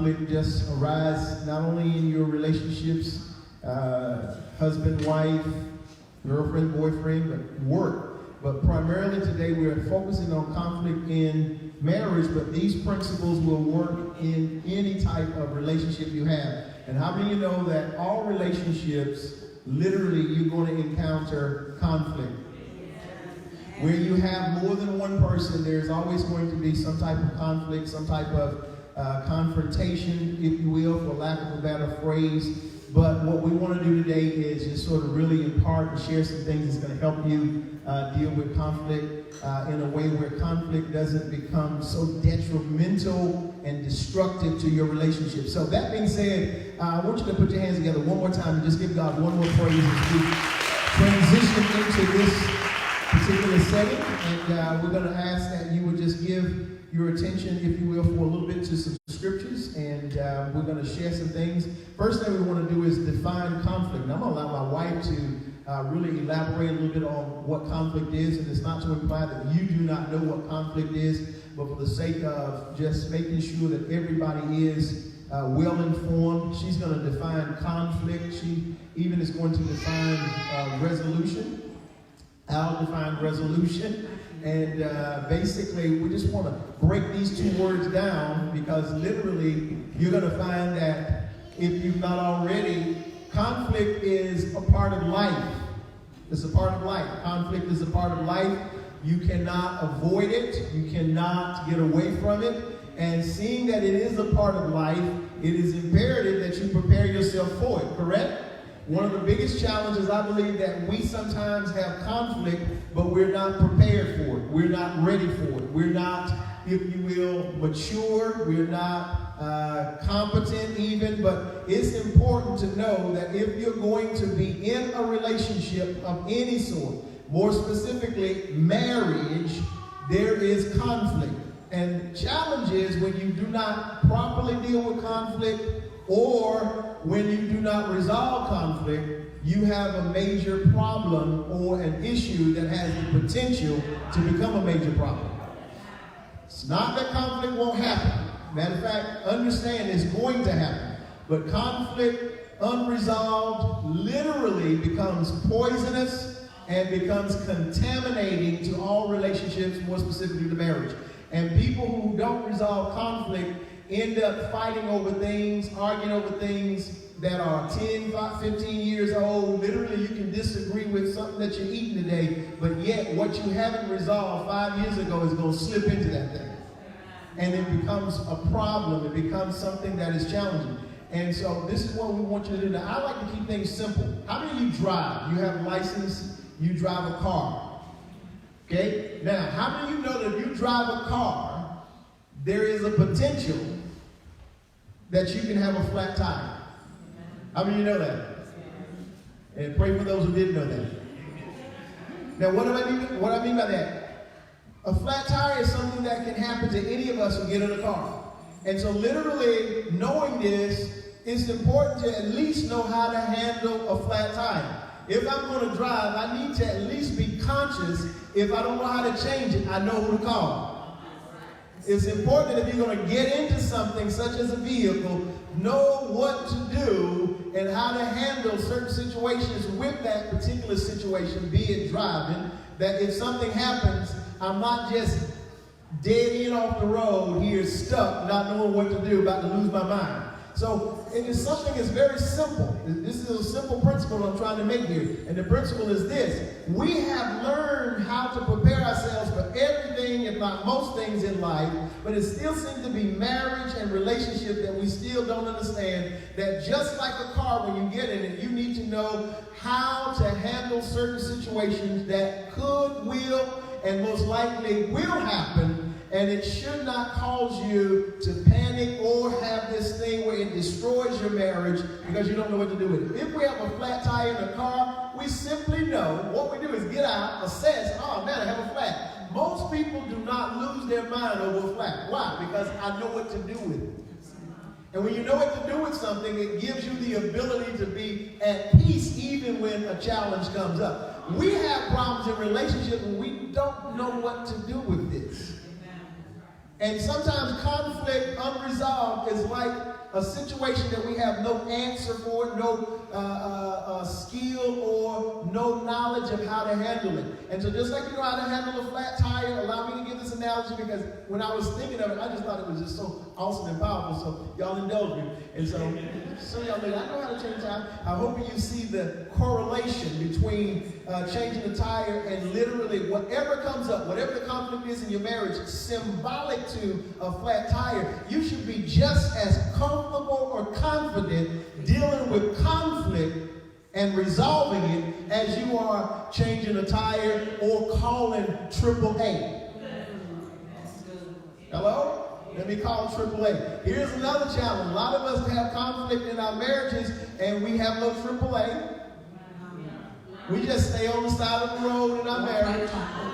conflict just arise not only in your relationships, husband, wife, girlfriend, boyfriend, but work. But primarily today we are focusing on conflict in marriage, but these principles will work in any type of relationship you have. And how many of you know that all relationships, literally, you're going to encounter conflict? Where you have more than one person, there's always going to be some type of conflict, some type of confrontation, if you will, for lack of a better phrase. But what we want to do today is just sort of really impart and share some things that's going to help you deal with conflict in a way where conflict doesn't become so detrimental and destructive to your relationship. So that being said, I want you to put your hands together one more time and just give God one more praise as we transition into this particular setting. And we're going to ask that you would just give your attention, if you will, for a little bit to some scriptures, and we're going to share some things. First thing we want to do is define conflict. And I'm going to allow my wife to really elaborate a little bit on what conflict is, and it's not to imply that you do not know what conflict is, but for the sake of just making sure that everybody is well informed, she's going to define conflict. She even is going to define resolution. I'll define resolution. And basically, we just want to break these two words down, because literally, you're going to find that if you've not already, conflict is a part of life. It's a part of life. Conflict is a part of life. You cannot avoid it. You cannot get away from it. And seeing that it is a part of life, it is imperative that you prepare yourself for it, correct? One of the biggest challenges, I believe, that we sometimes have conflict, but we're not prepared for it. We're not ready for it. We're not, if you will, mature. We're not competent even. But it's important to know that if you're going to be in a relationship of any sort, more specifically marriage, there is conflict. And the challenge is when you do not properly deal with conflict, or when you do not resolve conflict, you have a major problem or an issue that has the potential to become a major problem. It's not that conflict won't happen. Matter of fact, understand it's going to happen. But conflict, unresolved, literally becomes poisonous and becomes contaminating to all relationships, more specifically to marriage. And people who don't resolve conflict end up fighting over things, arguing over things that are 10, 15 years old. Literally, you can disagree with something that you're eating today, but yet what you haven't resolved 5 years ago is going to slip into that thing. And it becomes a problem. It becomes something that is challenging. And so this is what we want you to do. Now, I like to keep things simple. How many of you drive? You have a license, you drive a car. Okay? Now, how many of you know that if you drive a car, there is a potential that you can have a flat tire? How many of you know that? And pray for those who didn't know that. Now, what I mean by that? A flat tire is something that can happen to any of us who get in a car. And so literally, knowing this, it's important to at least know how to handle a flat tire. If I'm going to drive, I need to at least be conscious. If I don't know how to change it, I know who to call. It's important that if you're going to get into something such as a vehicle, know what to do and how to handle certain situations with that particular situation, be it driving, that if something happens, I'm not just dead end off the road here, stuck, not knowing what to do, about to lose my mind. So it is something that's very simple. This is a simple principle I'm trying to make here. And the principle is this. We have learned how to prepare ourselves for everything, if not most things in life, but it still seems to be marriage and relationship that we still don't understand, that just like a car, when you get in it, you need to know how to handle certain situations that could, will, and most likely will happen. And it should not cause you to panic or have this thing where it destroys your marriage because you don't know what to do with it. If we have a flat tire in a car, we simply know what we do is get out, assess, oh man, I have a flat. Most people do not lose their mind over a flat. Why? Because I know what to do with it. And when you know what to do with something, it gives you the ability to be at peace even when a challenge comes up. We have problems in relationships when we don't know what to do with this. And sometimes conflict unresolved is like a situation that we have no answer for, no skill or no knowledge of how to handle it. And so just like you know how to handle a flat tire, allow me to give this analogy because when I was thinking of it, I just thought it was just so awesome and powerful. So y'all indulge me. And so y'all think, I know how to change a tire. I hope you see the correlation between changing a tire and literally whatever comes up, whatever the conflict is in your marriage, symbolic to a flat tire. You should be just as comfortable or confident dealing with conflict and resolving it as you are changing a tire or calling AAA. Hello? Let me call AAA. Here's another challenge. A lot of us have conflict in our marriages and we have no AAA. We just stay on the side of the road in our marriage.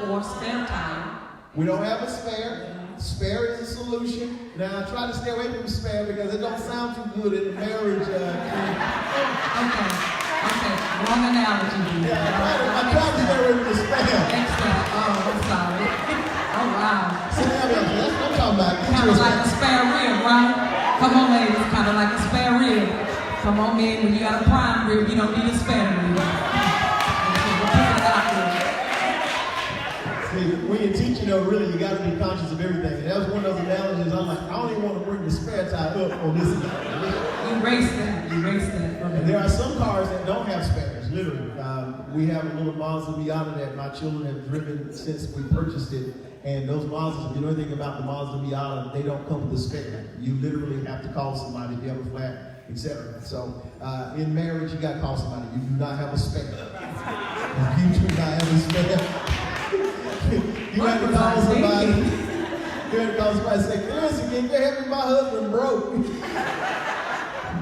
Or spare tire. We don't have a spare. Spare is a solution. Now, I try to stay away from spare because it don't sound too good in the marriage. Okay. Wrong analogy. Yeah, I try to stay away from the spare. Excellent. Oh, I'm sorry. Oh, wow. So that's what I'm talking about. Kind of like a spare rib, right? Come on, ladies. Kind of like a spare rib. Come on, men. When you got a prime rib, you don't need a spare rib. When you're teaching, really, you got to be conscious of everything. And that was one of those analogies. I'm like, I don't even want to bring the spare tire up on this. Erase that. And there are some cars that don't have spares, literally. We have a little Mazda Miata that my children have driven since we purchased it. And those Mazdas, if you know anything about the Mazda Miata, they don't come with a spare. You literally have to call somebody if you have a flat, etc. So in marriage, you got to call somebody. You do not have a spare. You do not have a spare. You have to call somebody. You have to call somebody and say, listen, can you help me? My husband broke.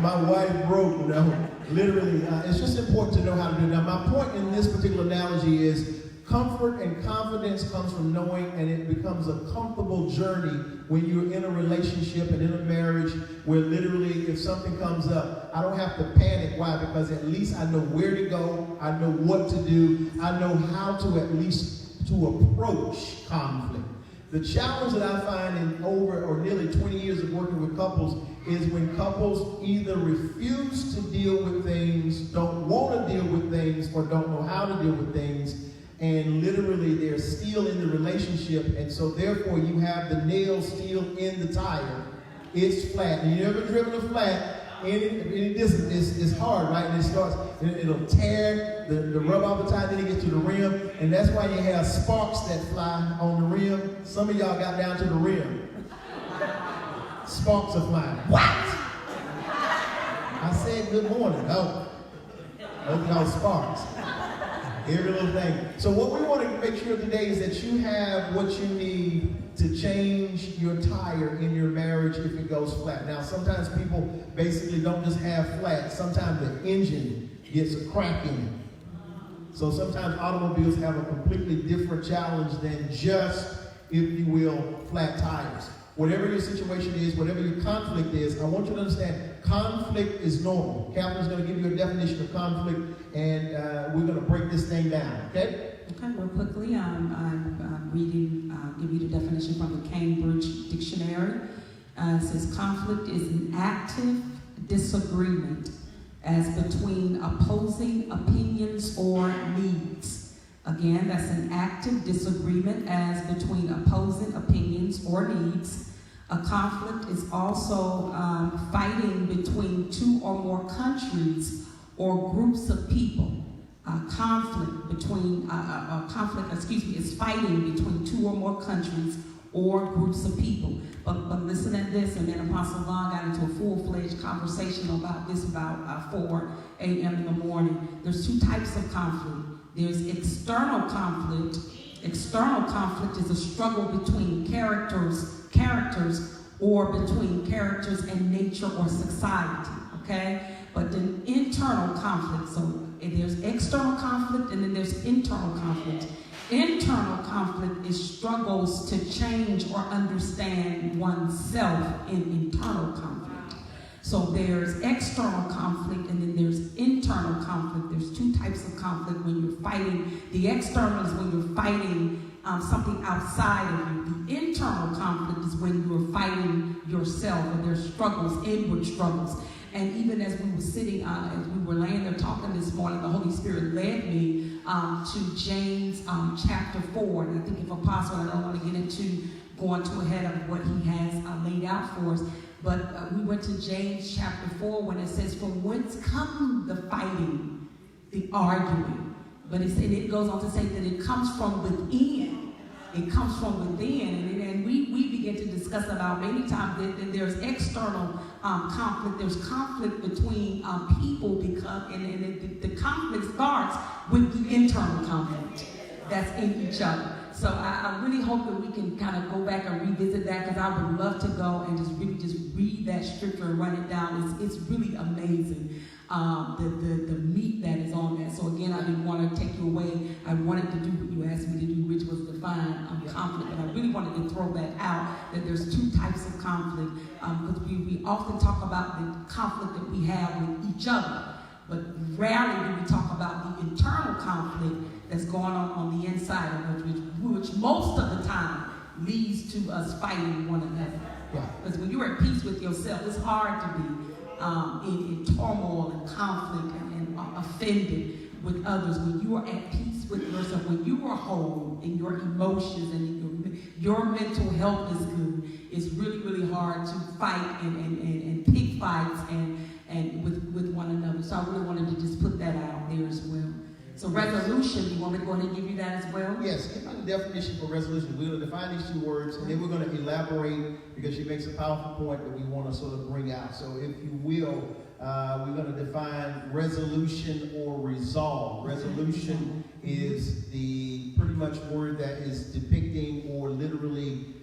My wife broke, you know. Literally, it's just important to know how to do it. Now, my point in this particular analogy is comfort and confidence comes from knowing, and it becomes a comfortable journey when you're in a relationship and in a marriage where literally if something comes up, I don't have to panic. Why? Because at least I know where to go. I know what to do. I know how to at least to approach conflict. The challenge that I find in over or nearly 20 years of working with couples is when couples either refuse to deal with things, don't want to deal with things, or don't know how to deal with things, and literally they're still in the relationship, and so therefore you have the nail still in the tire. It's flat. And you ever driven a flat? Any distance is hard, right? And it starts, it'll tear the rub off the tire, then it gets to the rim, and that's why you have sparks that fly on the rim. Some of y'all got down to the rim. Sparks are flying. What? I said good morning. Oh, those are sparks. Every little thing. So what we want to make sure today is that you have what you need to change your tire in your marriage if it goes flat. Now, sometimes people basically don't just have flat. Sometimes the engine gets a crack in it. So sometimes automobiles have a completely different challenge than just, if you will, flat tires. Whatever your situation is, whatever your conflict is, I want you to understand, conflict is normal. Catherine's going to give you a definition of conflict, and we're going to break this thing down, okay? Okay, real quickly, I'm reading, give you the definition from the Cambridge Dictionary. It says conflict is an active disagreement as between opposing opinions or needs. Again, that's an active disagreement as between opposing opinions or needs. A conflict is also fighting between two or more countries or groups of people. Is fighting between two or more countries or groups of people. But listen at this, and then Apostle Vaughn got into a full-fledged conversation about this about 4 a.m. in the morning. There's two types of conflict. There's external conflict. External conflict is a struggle between characters, or between characters and nature or society, okay? But then internal conflict, so there's external conflict and then there's internal conflict. Internal conflict is struggles to change or understand oneself in internal conflict. So there's external conflict and then there's internal conflict. There's two types of conflict when you're fighting. The external is when you're fighting something outside of you. The internal conflict is when you're fighting yourself, and there's struggles, inward struggles. And even as we were sitting, as we were laying there talking this morning, the Holy Spirit led me to James chapter 4. And I think if Apostle, I don't want to get into going too ahead of what he has laid out for us, but we went to James chapter 4 when it says, "From whence come the fighting, the arguing?" But it goes on to say that it comes from within. It comes from within. And we begin to discuss about many times that there's external conflict. There's conflict between people and the conflict starts with the internal conflict that's in each other. So I really hope that we can kind of go back and revisit that, because I would love to go and just read that scripture and run it down. It's really amazing, the meat that is on that. So again, I didn't want to take you away. I wanted to do what you asked me to do, which was define conflict. And I really wanted to throw that out, that there's two types of conflict, because we often talk about the conflict that we have with each other, but rarely do we talk about the internal conflict that's going on the inside of us, which most of the time leads to us fighting one another. Because when you're at peace with yourself, it's hard to be in turmoil and conflict and offended with others. When you are at peace with yourself, when you are whole in your emotions and your mental health is good, it's really, really hard to fight and pick fights and with one another. So I really wanted to just put that out there as well. So resolution, you want me to go ahead and give you that as well? Yes, give me the definition for resolution. We're going to define these two words, and then we're going to elaborate, because she makes a powerful point that we want to sort of bring out. So if you will, we're going to define resolution or resolve. Resolution is the pretty much word that is depicting or literally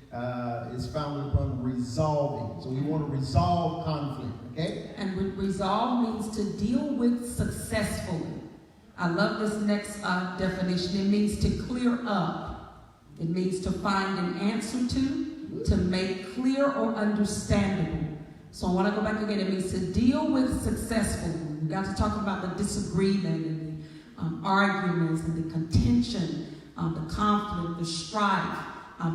is founded upon resolving. So we want to resolve conflict, okay? And resolve means to deal with successfully. I love this next definition. It means to clear up. It means to find an answer to make clear or understandable. So I want to go back again. It means to deal with successfully. We got to talk about the disagreement and the arguments and the contention, the conflict, the strife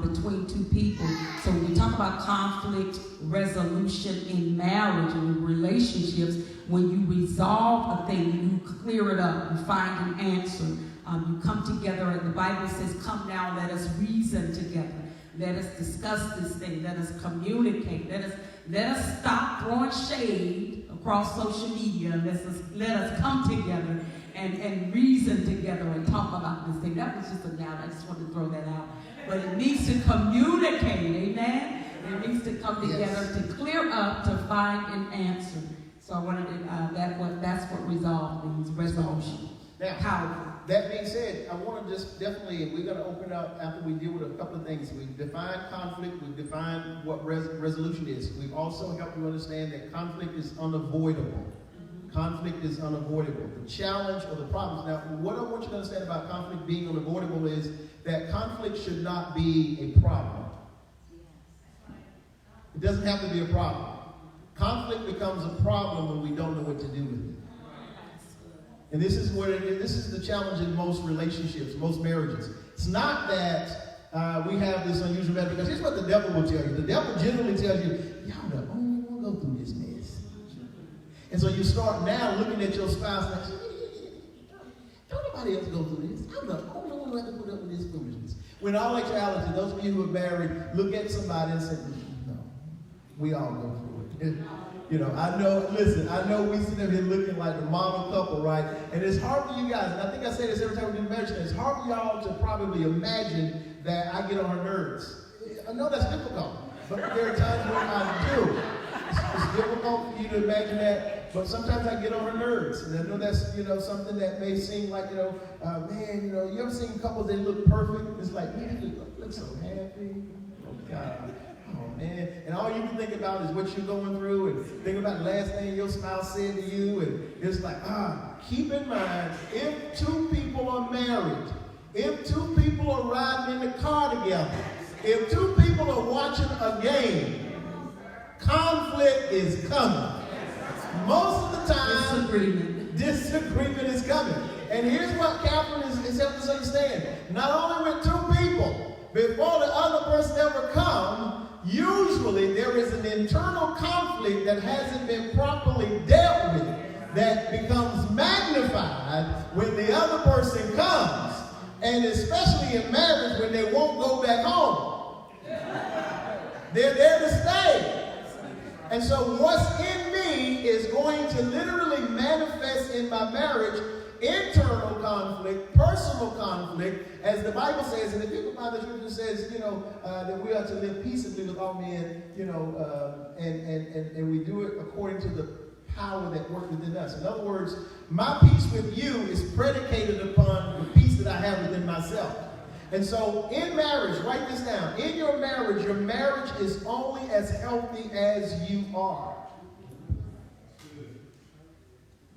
between two people. So when we talk about conflict resolution in marriage and in relationships, when you resolve a thing, you clear it up, you find an answer, you come together, and the Bible says, "Come now, let us reason together. Let us discuss this thing. Let us communicate. Let us stop throwing shade across social media. Let us come together and reason together and talk about this thing." That was just a doubt. I just wanted to throw that out. But it needs to communicate, amen? It needs to come together to clear up, to find an answer. So I wanted to, that's what resolve means, resolution. Now, powerful. That being said, I want to just definitely, we're going to open up after we deal with a couple of things. We've defined conflict, we've defined what resolution is. We've also helped you understand that conflict is unavoidable. Conflict is unavoidable. The challenge or the problems. Now, what I want you to understand about conflict being unavoidable is that conflict should not be a problem. It doesn't have to be a problem. Conflict becomes a problem when we don't know what to do with it. And this is what it is. This is the challenge in most relationships, most marriages. It's not that we have this unusual method, because here's what the devil will tell you. The devil generally tells you, y'all the only one go through this mess. And so you start now looking at your spouse like, don't nobody else go through this. I'm the only one who has to put up with this foolishness. When in all actuality, those of you who are married, look at somebody and say, no, we all go through it. You know, I know we sit up here looking like the model couple, right? And it's hard for you guys, and I think I say this every time we do marriage, it's hard for y'all to probably imagine that I get on her nerves. I know that's difficult, but there are times when I do. It's difficult for you to imagine that, but sometimes I get on her nerves. And I know that's, something that may seem like, man, you ever seen couples that look perfect? It's like, man, they look so happy. Oh, God. Oh, man. And all you can think about is what you're going through, and think about the last thing your spouse said to you, and it's like, keep in mind, if two people are married, if two people are riding in the car together, if two people are watching a game, conflict is coming. Most of the time, disagreement is coming. And here's what Catherine is helping us understand. Not only with two people, before the other person ever comes, usually there is an internal conflict that hasn't been properly dealt with that becomes magnified when the other person comes. And especially in marriage when they won't go back home. They're there to stay. And so what's in me is going to literally manifest in my marriage internal conflict, personal conflict, as the Bible says, and the people by the scripture says, that we are to live peaceably with all men, and we do it according to the power that works within us. In other words, my peace with you is predicated upon the peace that I have within myself. And so in marriage, write this down. In your marriage is only as healthy as you are.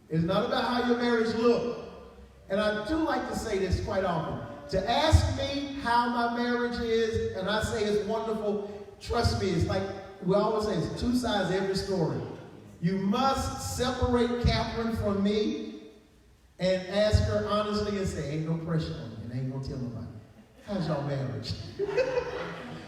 It's not about how your marriage looks. And I do like to say this quite often. To ask me how my marriage is, and I say it's wonderful, trust me, it's like we always say, it's two sides to every story. You must separate Catherine from me and ask her honestly and say, ain't no pressure on you, and I ain't gonna tell nobody. How's your marriage?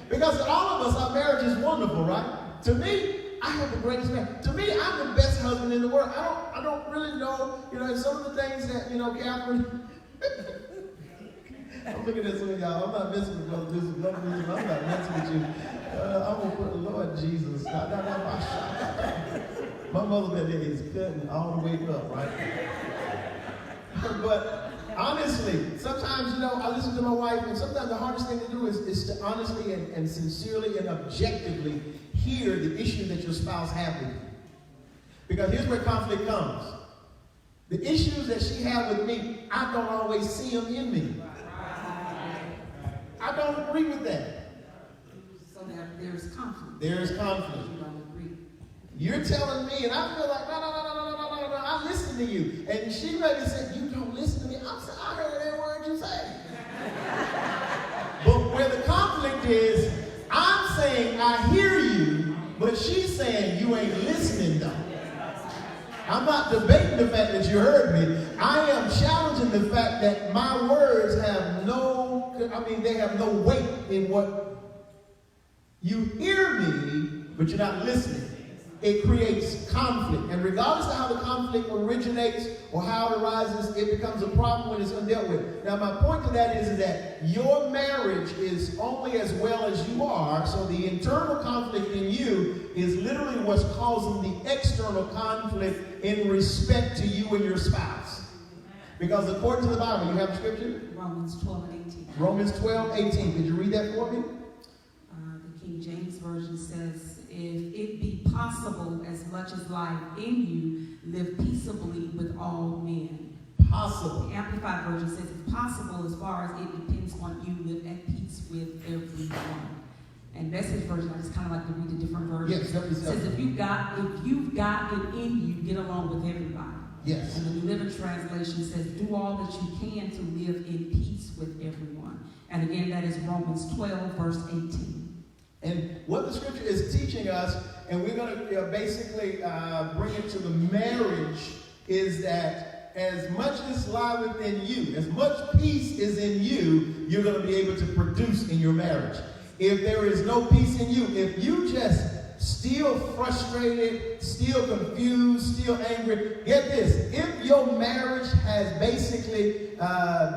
Because all of us, our marriage is wonderful, right? To me, I have the greatest marriage. To me, I'm the best husband in the world. I don't really know, some of the things that, Catherine. I'm looking at some of y'all. I'm not messing with Brother Newsome. I'm not messing with you. I'm going to put Lord Jesus. My mother that day is cutting all the way up, right? But honestly, sometimes, I listen to my wife, and sometimes the hardest thing to do is to honestly and sincerely and objectively hear the issue that your spouse has with you. Because here's where conflict comes. The issues that she has with me, I don't always see them in me. I don't agree with that. So there's conflict. There's conflict. You don't agree. You're telling me, and I feel like, no, I listen to you. And she maybe said, you don't listen to me. I said, I heard that word you say. But where the conflict is, I'm saying I hear you, but she's saying you ain't listening though. I'm not debating the fact that you heard me. I am challenging the fact that my words have they have no weight in what you hear me, but you're not listening. It creates conflict. And regardless of how the conflict originates or how it arises, it becomes a problem when it's undealt with. Now, my point to that is that your marriage is only as well as you are, so the internal conflict in you is literally what's causing the external conflict in respect to you and your spouse. Because according to the Bible, you have the scripture? Romans 12 and 18. Romans 12:18. Could you read that for me? The King James Version says, if it be possible, as much as life in you, live peaceably with all men. Possible. The Amplified Version says, if possible, as far as it depends on you, live at peace with everyone. And Message Version, I just kind of like to read the different versions. Yes, it says, if you've got it in you, get along with everybody. Yes. And the New Living Translation says, do all that you can to live in peace with everyone. And again, that is Romans 12, verse 18. And what the scripture is teaching us, and we're going to basically bring it to the marriage, is that as much as lie within you, as much peace is in you, you're going to be able to produce in your marriage. If there is no peace in you, if you just still frustrated, still confused, still angry, get this. If your marriage has basically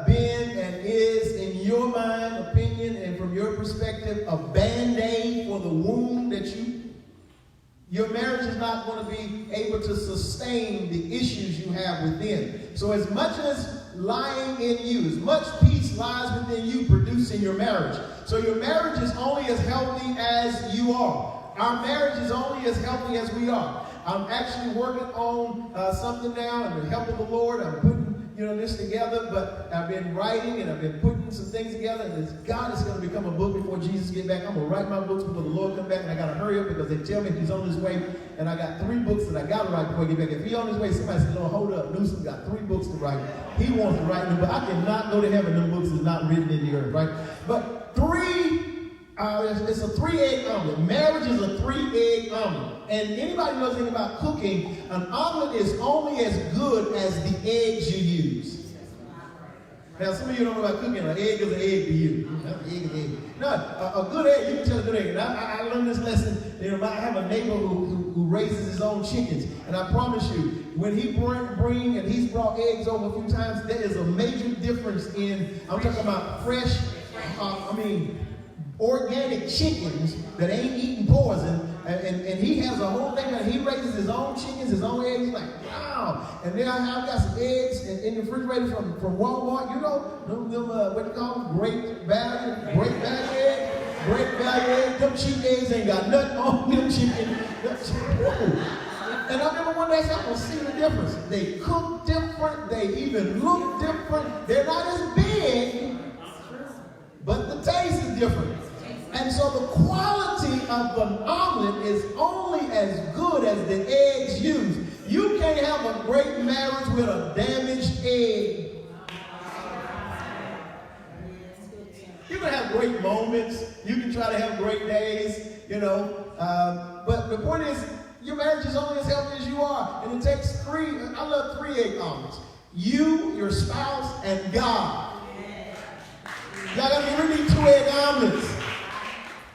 been and is, in your mind, opinion, and from your perspective, a band-aid for the wound that your marriage is not going to be able to sustain the issues you have within. So as much as lying in you, as much peace lies within you, producing your marriage. So your marriage is only as healthy as you are. Our marriage is only as healthy as we are. I'm actually working on something now, and with the help of the Lord, I'm putting this together. But I've been writing, and I've been putting some things together. And God is going to become a book before Jesus gets back. I'm going to write my books before the Lord comes back, and I got to hurry up because they tell me He's on His way. And I got 3 books that I got to write before He get back. If He's on His way, somebody said, "Lord, hold up, Newsome got 3 books to write. He wants to write them, but I cannot go to heaven. Them books is not written in the earth, right?" But it's a 3-egg omelet. Marriage is a 3-egg omelet. And anybody knows anything about cooking, an omelet is only as good as the eggs you use. Now, some of you don't know about cooking. An egg is an egg to you. An egg is an egg. No, a good egg, you can tell a good egg. And I learned this lesson. I have a neighbor who raises his own chickens. And I promise you, when he's brought eggs over a few times, there is a major difference I'm talking about fresh, organic chickens that ain't eating poison. And he has a whole thing that he raises his own chickens, his own eggs. He's like, wow. And then I've got some eggs in the refrigerator from Walmart. You know, them what you call them? Great value eggs. Great value eggs. Them cheap eggs ain't got nothing on them chicken. And I remember one day I said, I'm going to see the difference. They cook different. They even look different. They're not as big, but the taste is different. And so the quality of an omelet is only as good as the eggs used. You can't have a great marriage with a damaged egg. You can have great moments. You can try to have great days, but the point is, your marriage is only as healthy as you are. And it takes I love 3 egg omelets. You, your spouse, and God. Y'all got to get rid of these 2 egg omelets.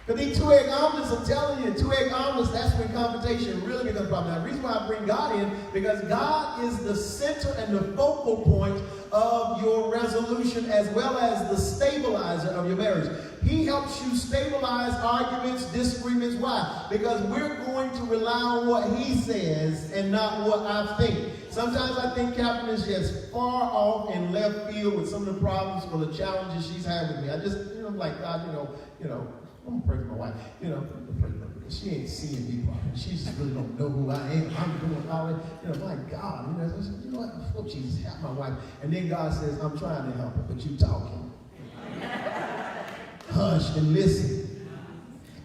Because these 2 egg omelets, I'm telling you, 2 egg omelets, that's when confrontation really becomes a problem. Now, the reason why I bring God in, because God is the center and the focal point of your resolution as well as the stabilizer of your marriage. He helps you stabilize arguments, disagreements. Why? Because we're going to rely on what he says and not what I think. Sometimes I think Catherine is just far off in left field with some of the problems or the challenges she's had with me. I just, I'm like, God, I'm going to pray for my wife. She ain't seeing me properly. She just really don't know who I am. I'm doing all that. My God. What? Oh, Jesus, help my wife. And then God says, I'm trying to help her, but you talking. Hush and listen.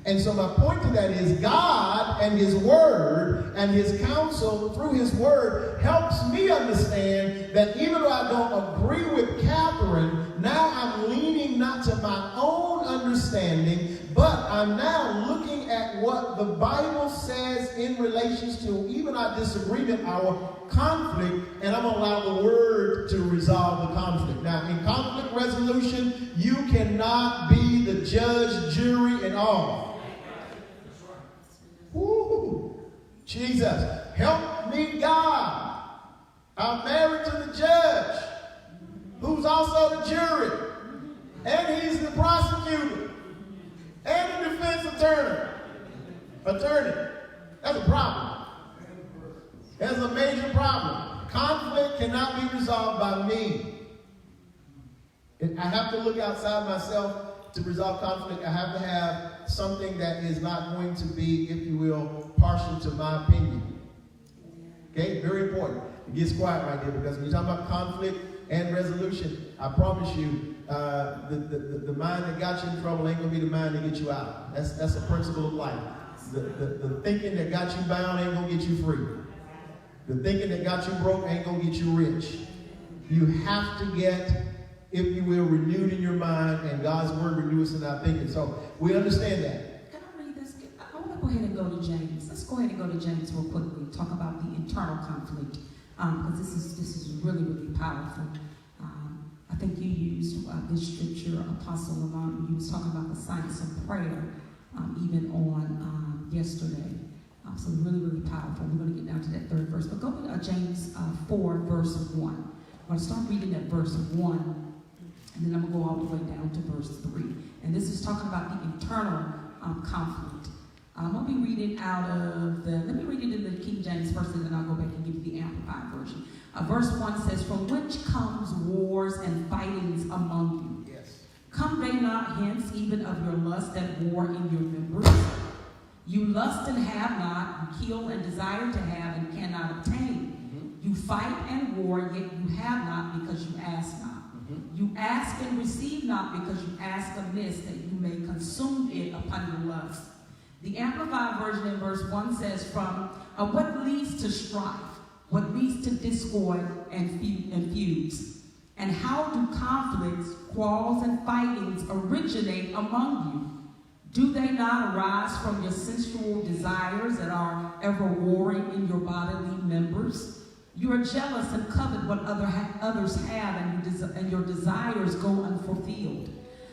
And so my point to that is God and his word and his counsel through his word helps me understand that even though I don't agree with Catherine, now I'm leaning not to my own understanding, but I'm now looking at what the Bible says in relation to even our disagreement, our conflict, and I'm going to allow the word to resolve the conflict. Now, in conflict resolution, you cannot be the judge, jury, and all. Woo! Jesus, help me, God. I'm married to the judge, who's also the jury, and he's the prosecutor, and the defense attorney. That's a problem. That's a major problem. Conflict cannot be resolved by me. I have to look outside myself to resolve conflict. I have to have something that is not going to be, if you will, partial to my opinion. Okay? Very important. It gets quiet right there, because when you're talking about conflict and resolution, I promise you, the mind that got you in trouble ain't going to be the mind that gets you out. That's a principle of life. The thinking that got you bound ain't going to get you free. The thinking that got you broke ain't going to get you rich. You have to get, if you will, renewed in your mind, and God's word renews in our thinking. So we understand that. Can I read this? I want to go ahead and go to James. Let's go ahead and go to James real quickly. Talk about the internal conflict, because this is really, really powerful. I think you used this scripture, Apostle Lamont, you was talking about the science of prayer, even on yesterday. So really, really powerful. We're going to get down to that 3rd verse. But go to James 4, verse 1. I'm going to start reading at verse 1, and then I'm going to go all the way down to verse 3. And this is talking about the internal conflict. I'm going to be reading out of let me read it in the King James first, and then I'll go back and give you the Amplified version. Verse 1 says, from which comes wars and fightings among you. Yes. Come they not hence, even of your lust that war in your members? You lust and have not, you kill and desire to have and cannot obtain. Mm-hmm. You fight and war, yet you have not because you ask not. Mm-hmm. You ask and receive not because you ask amiss, that you may consume it upon your lust. The Amplified version in verse 1 says, from what leads to strife, what leads to discord and feuds, and how do conflicts, quarrels, and fightings originate among you? Do they not arise from your sensual desires that are ever warring in your bodily members? You are jealous and covet what others have, and your desires go unfulfilled.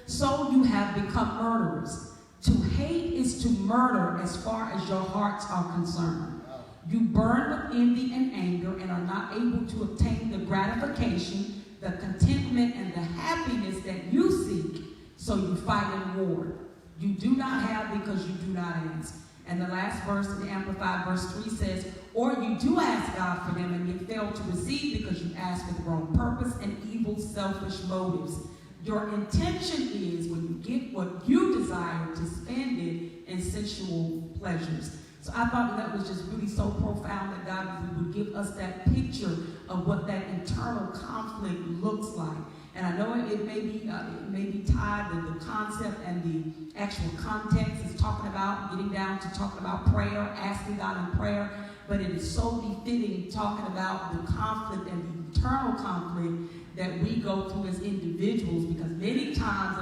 So you have become murderers. To hate is to murder as far as your hearts are concerned. You burn with envy and anger and are not able to obtain the gratification, the contentment, and the happiness that you seek, so you fight and war. You do not have because you do not ask. And the last verse in the Amplified, verse 3 says, or you do ask God for them and yet fail to receive because you ask with the wrong purpose and evil, selfish motives. Your intention is, when you get what you desire, to spend it in sensual pleasures. So I thought that was just really so profound that God would give us that picture of what that internal conflict looks like. And I know it may be tied to the concept and the actual context. It's talking about getting down to talking about prayer, asking God in prayer. But it is so befitting talking about the conflict and the internal conflict that we go through as individuals, because many times,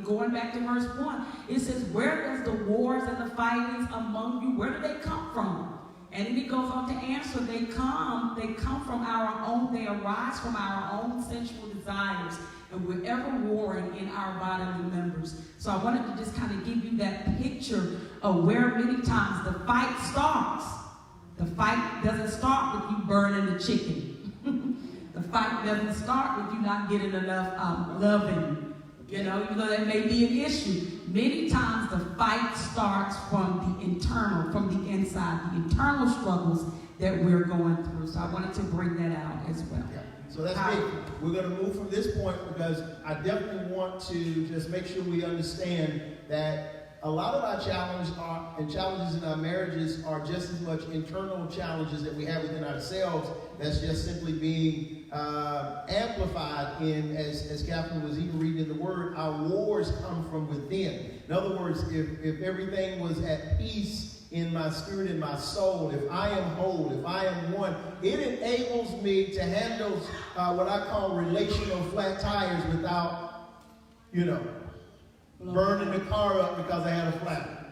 going back to verse 1, it says, where does the wars and the fightings among you, where do they come from? And then it goes on to answer, they come from our own, they arise from our own sensual desires, and we're ever warring in our bodily members. So I wanted to just kind of give you that picture of where many times the fight starts. The fight doesn't start with you burning the chicken. The fight doesn't start with you not getting enough loving. You know, even though that may be an issue. Many times the fight starts from the internal, from the inside, the internal struggles that we're going through. So I wanted to bring that out as well. Yeah. So that's big. We're going to move from this point because I definitely want to just make sure we understand that a lot of our challenges in our marriages are just as much internal challenges that we have within ourselves. That's just simply being amplified in, as Catherine was even reading in the Word, our wars come from within. In other words, if everything was at peace in my spirit and my soul, if I am whole, if I am one, it enables me to handle what I call relational flat tires without, burning the car up because I had a flat.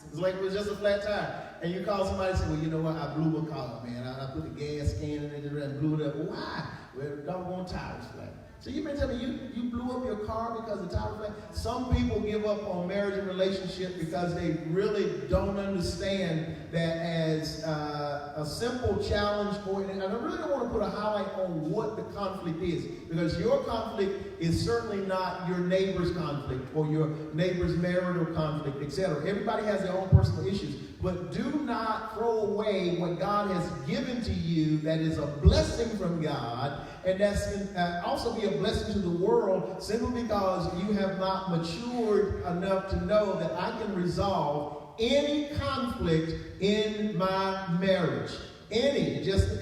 It's like it was just a flat tire. And you call somebody and say, well, you know what, I blew my car up, man. I put the gas can in it and blew it up. Why? Well, the doggone tire was flat. So you may tell me you blew up your car because the tire was flat? Some people give up on marriage and relationship because they really don't understand that as a simple challenge for it. And I really don't want to put a highlight on what the conflict is, because your conflict is certainly not your neighbor's conflict or your neighbor's marital conflict, etc. Everybody has their own personal issues. But do not throw away what God has given to you that is a blessing from God, and that's also be a blessing to the world, simply because you have not matured enough to know that I can resolve any conflict in my marriage. Any. It just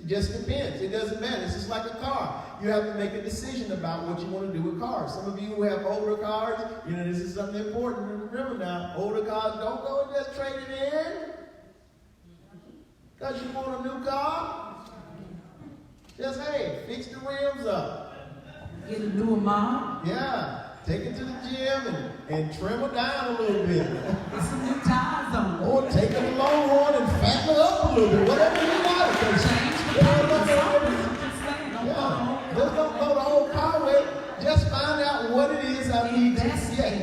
depends. It doesn't matter. It's just like a car. You have to make a decision about what you want to do with cars. Some of you who have older cars, this is something important to remember now. Older cars, don't go and just trade it in because you want a new car. Just, hey, fix the rims up. Get a newer model. Yeah. Take it to the gym and trim it down a little bit. Put some new tires on. Or take it to Longhorn and fatten it up a little bit. Whatever you want. Just don't go the whole car way. Just find out what it is I need to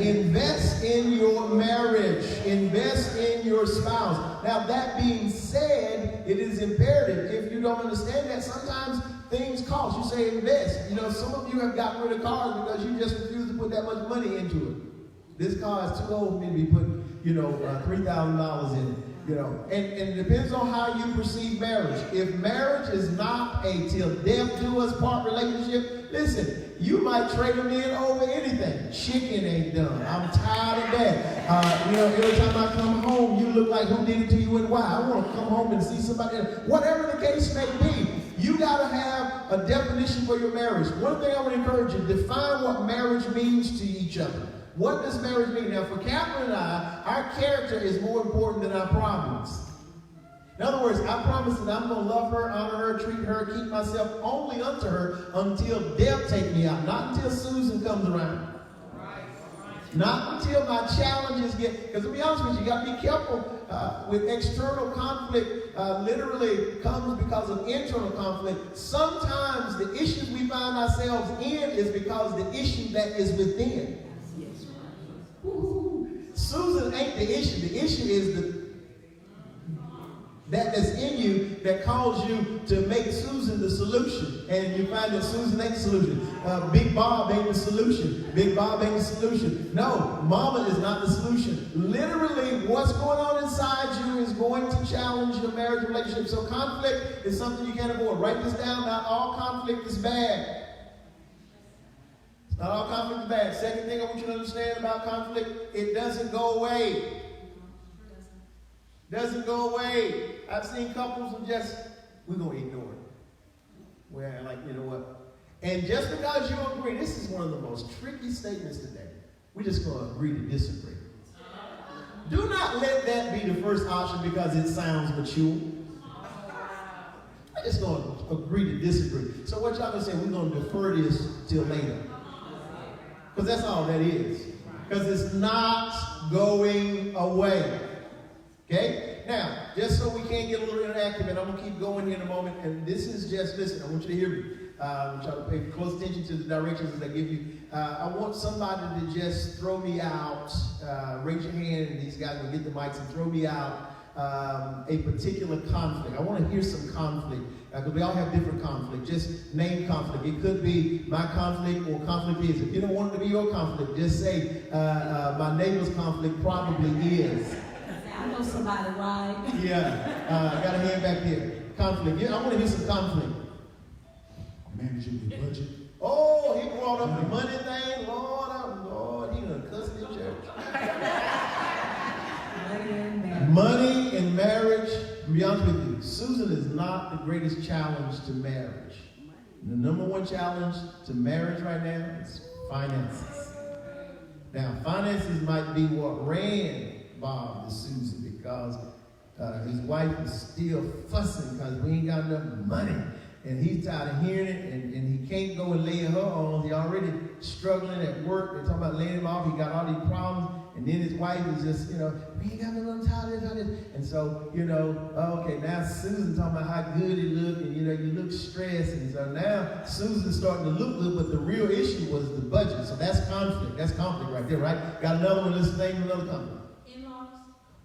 invest in your marriage. Invest in your spouse. Now, that being said, it is imperative. If you don't understand that, sometimes things cost. You say invest. Some of you have gotten rid of cars because you just refuse to put that much money into it. This car is too old for me to be putting, $3,000 in it. And it depends on how you perceive marriage. If marriage is not a till death do us part relationship, listen, you might trade them in over anything. Chicken ain't done. I'm tired of that. Every time I come home, you look like who did it to you and why. I want to come home and see somebody else. Whatever the case may be, you got to have a definition for your marriage. One thing I would encourage you, define what marriage means to each other. What does marriage mean? Now, for Catherine and I, our character is more important than our problems. In other words, I promise that I'm going to love her, honor her, treat her, keep myself only unto her until death take me out. Not until Susan comes around. Not until my challenges get, because to be honest with you, you got to be careful with external conflict. Literally comes because of internal conflict. Sometimes the issues we find ourselves in is because the issue that is within. Woo-hoo. Susan ain't the issue. The issue is that's in you that caused you to make Susan the solution. And you find that Susan ain't the solution. Big Bob ain't the solution. Big Bob ain't the solution. No, Mama is not the solution. Literally, what's going on inside you is going to challenge your marriage relationship. So conflict is something you can't avoid. Write this down. Not all conflict is bad. Not all conflict is bad. Second thing I want you to understand about conflict, it doesn't go away. Doesn't go away. I've seen couples who just, we're going to ignore it. Where, like, you know what? And just because you agree, this is one of the most tricky statements today. We're just going to agree to disagree. Do not let that be the first option because it sounds mature. I'm just going to agree to disagree. So what y'all going to say? We're going to defer this till later. Because that's all that is. Because it's not going away. Okay? Now, just so we can't get a little interactive, and I'm going to keep going here in a moment, and this is just, listen, I want you to hear me. I want you to pay close attention to the directions that I give you. I want somebody to just throw me out, raise your hand, and these guys will get the mics and throw me out a particular conflict. I want to hear some conflict, because we all have different conflict. Just name conflict. It could be my conflict or conflict is. If you don't want it to be your conflict, just say my neighbor's conflict probably is. I know somebody, right? Yeah, I got a hand back here. Conflict. Yeah, I want to hear some conflict. Managing the budget. Oh, he brought up the money thing. Lord, he done cussed in church. Money and marriage. To be honest with you, Susan is not the greatest challenge to marriage. The number one challenge to marriage right now is finances. Now, finances might be what ran Bob to Susan because his wife is still fussing because we ain't got enough money. And he's tired of hearing it, and he can't go and lay in her arms. He's already struggling at work. They're talking about laying him off. He got all these problems. And then his wife is just, we ain't got no room, tired of this. And so, okay, now Susan talking about how good he looked, and, you look stressed. And so now Susan's starting to look good, but the real issue was the budget. So that's conflict. That's conflict right there, right? Got another one. Let's name another conflict. In-laws.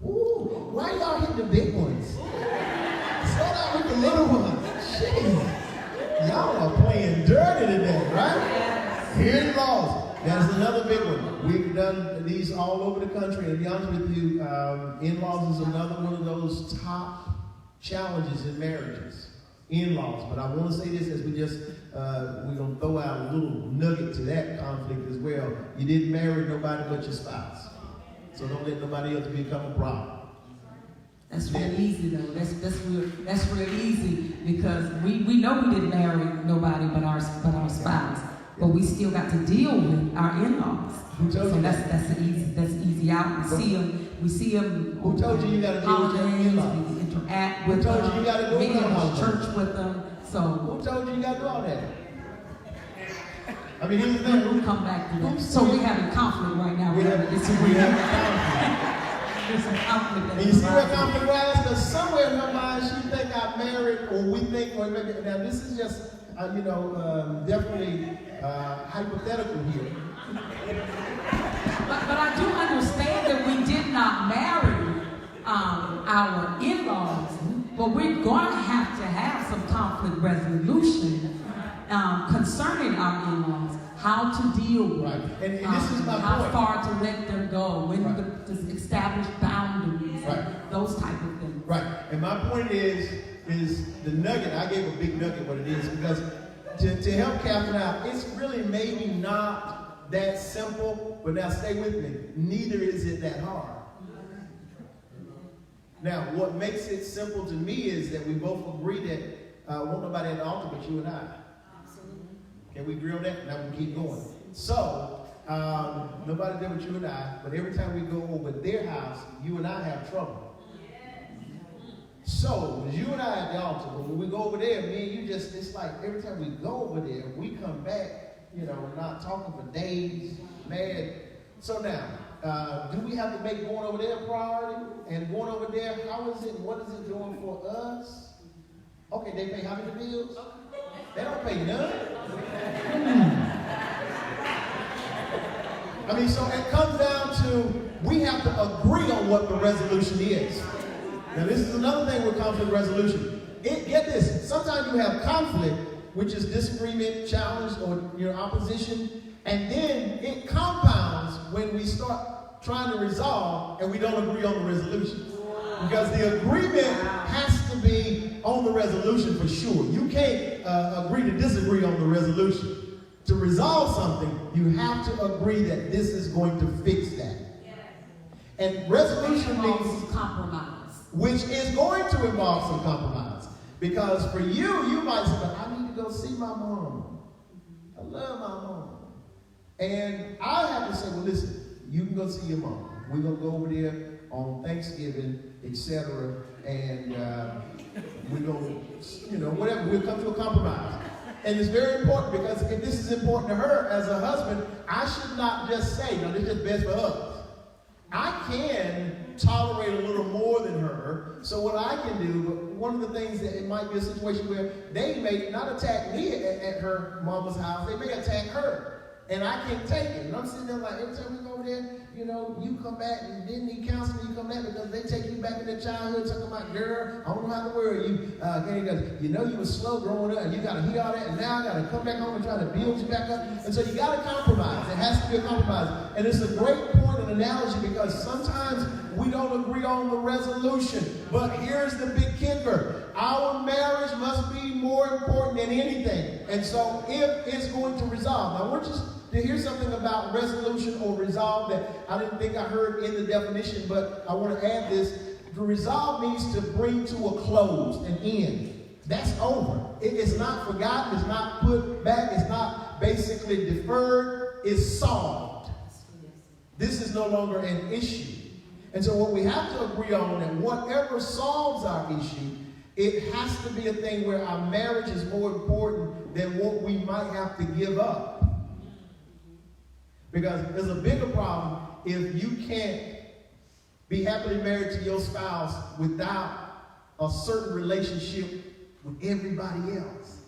Ooh, why y'all hitting the big ones? Start out with the little ones. Jeez. Y'all are playing dirty today, right? In-laws. That's another big one. We've done these all over the country. And to be honest with you, in-laws is another one of those top challenges in marriages. In-laws. But I want to say this as we're going to throw out a little nugget to that conflict as well. You didn't marry nobody but your spouse. So don't let nobody else become a problem. That's real easy though. That's real easy because we know we didn't marry nobody but our spouse, but we still got to deal with our in-laws. Who told so you that's easy out. We see them. Who told you got to deal with your in-laws? We interact with Who told them. you got to go to church with them. So who told you got to do all that? I mean, here's the thing. We'll come back to that. So we're having conflict right now. We have conflict. There's some conflict. And you see where conflict lies? Because somewhere in her mind, she think I'm married, or we think, or maybe, now this is just, definitely hypothetical here. But I do understand that we did not marry our in-laws, but we're going to have some conflict resolution concerning our in-laws. How to deal with right. And this is my how point. far to let them go, when right. to establish boundaries, right. those type of things. Right. And my point is the nugget. I gave a big nugget what it is because to help Catherine out, it's really maybe not that simple, but now stay with me. Neither is it that hard. Now, what makes it simple to me is that we both agree that won't nobody at the altar but you and I. Can we agree on that? Now we keep going. So, nobody there but you and I, but every time we go over their house, you and I have trouble. So, you and I at the altar, but when we go over there, me and you it's like every time we go over there, we come back, not talking for days, mad, So now, do we have to make going over there a priority? And going over there, how is it and what is it doing for us? Okay, they pay how many bills? They don't pay none. I mean, so it comes down to we have to agree on what the resolution is. Now, this is another thing with conflict resolution. Get this, sometimes you have conflict, which is disagreement, challenge, or opposition, and then it compounds when we start trying to resolve and we don't agree on the resolution. Because the agreement has to be on the resolution for sure. You can't agree to disagree on the resolution. To resolve something, you have to agree that this is going to fix that. And resolution means compromise, which is going to involve some compromise. Because for you, you might say, I need to go see my mom. I love my mom. And I have to say, well, listen, you can go see your mom. We're going to go over there on Thanksgiving, etc. And we're going to, whatever, we'll come to a compromise. And it's very important because if this is important to her as a husband, I should not just say, no, this is just best for us. I can tolerate a little more than her. So what I can do, but one of the things that it might be a situation where they may not attack me at her mama's house, they may attack her. And I can't take it. And I'm sitting there like, every time we go over there, you come back and didn't need counseling, you come back because they take you back into childhood, talking about, girl, I don't know how to worry you. You were slow growing up and you got to hear all that, and now I got to come back home and try to build you back up. And so you got to compromise. It has to be a compromise. And it's a great point and analogy because sometimes we don't agree on the resolution. But here's the big kicker. Our marriage must be more important than anything. And so if it's going to resolve. Now, I want you to hear something about resolution or resolve that I didn't think I heard in the definition, but I want to add this. To resolve means to bring to a close, an end. That's over. It's not forgotten. It's not put back. It's not basically deferred. It's solved. This is no longer an issue. And so what we have to agree on, that whatever solves our issue, it has to be a thing where our marriage is more important than what we might have to give up. Because there's a bigger problem if you can't be happily married to your spouse without a certain relationship with everybody else.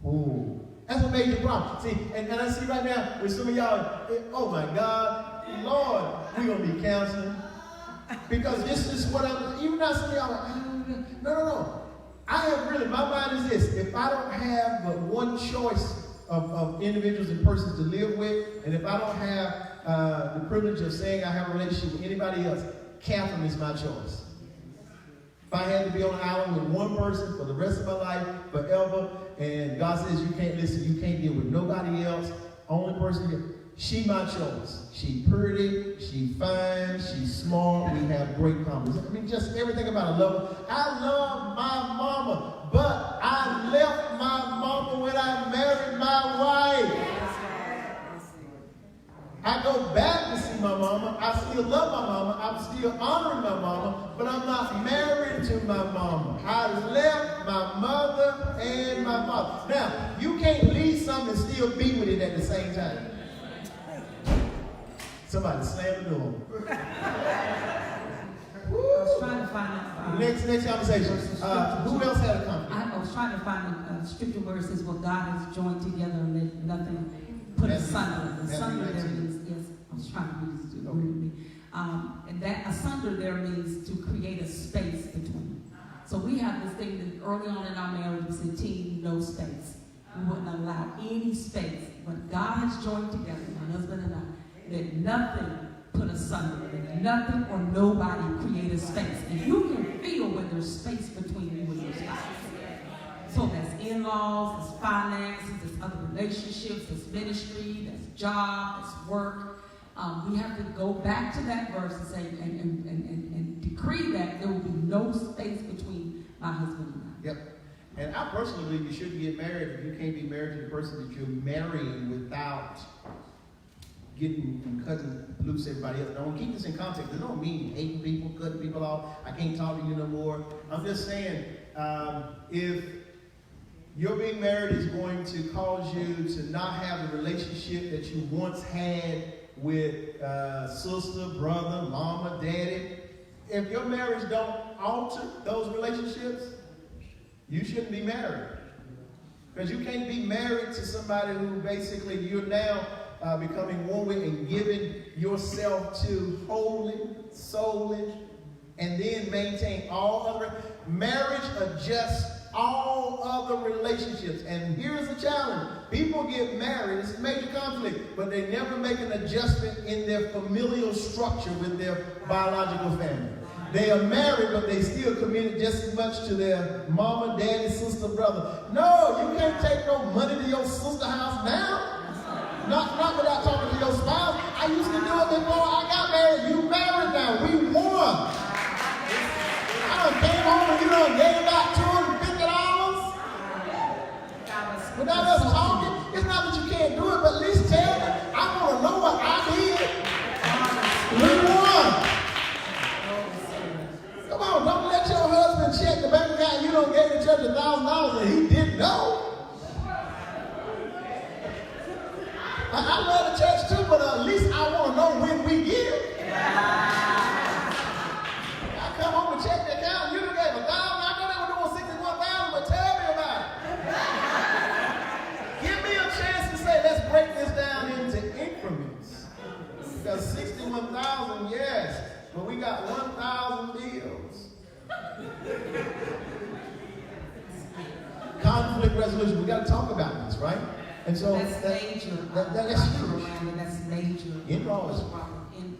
Oh, that's a major problem. See, and I see right now with some of y'all, oh my God, Lord, we're going to be counseling. Because this is what even now some of y'all are like, no. I have really, my mind is this. If I don't have but one choice of individuals and persons to live with, and if I don't have the privilege of saying I have a relationship with anybody else, Catherine is my choice. If I had to be on an island with one person for the rest of my life, forever, and God says you can't listen, you can't deal with nobody else, only person, she my choice. She pretty, she fine, she's smart, we have great conversations. I mean, just everything about her. I love my mama, but I left my mama when I married my wife. I go back to see my mama. I still love my mama. I'm still honoring my mama, but I'm not married to my mama. I left my mother and my father. Now, you can't leave something and still be with it at the same time. Somebody slam the door. I was trying to find out. Next conversation. Who else had a comment? I was trying to find a scripture where it says, "Well, God has joined together and let nothing put asunder." Asunder there means, yes. I was trying to read this to agree with me. And that asunder there means to create a space between. So we have this thing that early on in our marriage we said, "Team, no space." We wouldn't allow any space. But God has joined together, my husband and I. That nothing put asunder, that nothing or nobody create a space. And you can feel when there's space between you and your spouse. So that's in-laws, that's finances, that's other relationships, that's ministry, that's job, that's work. We have to go back to that verse and say and decree that there will be no space between my husband and I. Yep. And I personally believe you shouldn't get married if you can't be married to the person that you're marrying without getting and cutting loose everybody else. Now, keep this in context. There's no meaning hating people, cutting people off. I can't talk to you no more. I'm just saying, if your being married is going to cause you to not have the relationship that you once had with sister, brother, mama, daddy. If your marriage don't alter those relationships, you shouldn't be married. Because you can't be married to somebody who basically you're now becoming one with and giving yourself to wholly, solely, and then maintain all other. Marriage adjusts all other relationships. And here's the challenge. People get married, it's a major conflict, but they never make an adjustment in their familial structure with their biological family. They are married, but they still committed just as much to their mama, daddy, sister, brother. No, you can't take no money to your sister's house now. Not without talking to your spouse. I used to do it before I got married. You married now. We won. I done came home and you done gave about $250. Without us talking, it's not that you can't do it, but at least tell me. I want to know what I did. We won. Come on, don't let your husband check the bank account. You don't gave the church $1,000 and he didn't know. I love the church too, but at least I want to know when we give. I come home and check the account. You done gave $1,000. I know they were doing $61,000, but tell me about it. Give me a chance to say, let's break this down into increments. Because 61,000, yes, but we got 1,000 bills. Conflict resolution. We got to talk about this, right? And so that's major. That's huge. That's major. In-laws.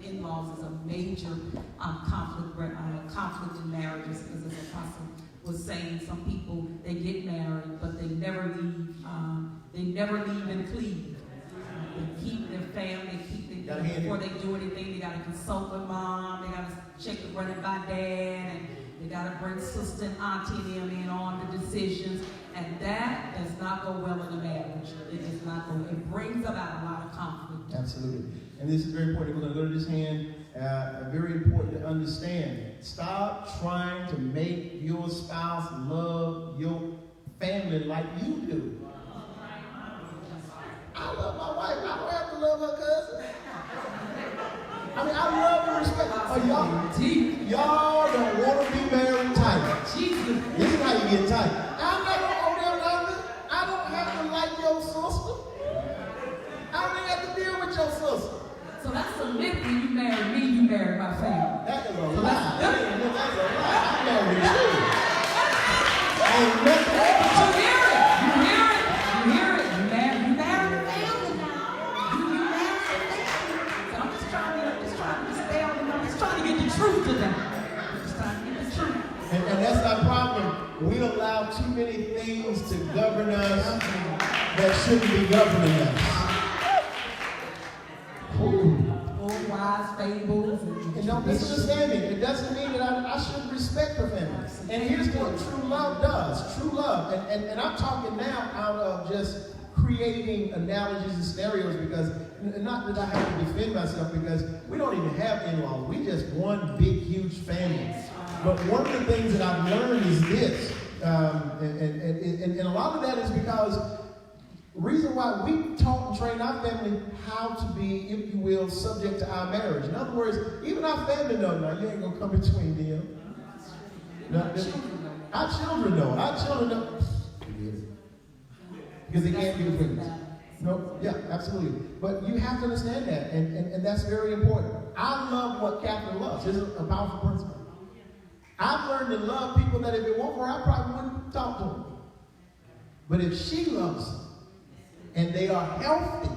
In-laws is a major conflict in marriages, because as Apostle was saying, some people, they get married, but they never leave. They never leave and cleave. They keep their family. Before they do anything, they got to consult with mom. They got to check the running by dad, and they got to bring sister and auntie and them in on the decisions. And that does not go well in a marriage. It does not go. It brings about a lot of conflict. Absolutely. And this is very important. We're going to go to this hand. Very important to understand. Stop trying to make your spouse love your family like you do. I love my wife. I don't have to love her cousin. I mean, I love and respect. Oh, y'all don't want to be married tight. Jesus. This is how you get tight. I'm not going to love you. I don't have to like your sister. I don't even have to deal with your sister. So that's a myth. When you marry me, you marry my family. That is a lie. That's a lie. I'm married to you. Ain't nothing. You hear it. You hear it. You hear it. You marry the family now. You marry the family. So I'm just trying to dispel them. I'm just trying to get the truth to them. I'm just trying to get the truth. And that's our problem. We allow too many things to govern us that shouldn't be governing us. Old wise fables. And don't misunderstand me. It doesn't mean that I shouldn't respect the family. And here's what true love does. True love. And I'm talking now out of just creating analogies and scenarios, because, not that I have to defend myself, because we don't even have in-laws. We just one big, huge family. But one of the things that I've learned is this. And a lot of that is because the reason why we taught and train our family how to be, if you will, subject to our marriage. In other words, even our family know now, you ain't going to come between them. Our children know. Our children know. Because they can't be between us. No, yeah, absolutely. But you have to understand that, and that's very important. I love what Catherine loves. This is a powerful principle. I've learned to love people that if it weren't for her, I probably wouldn't talk to them. But if she loves them, and they are healthy,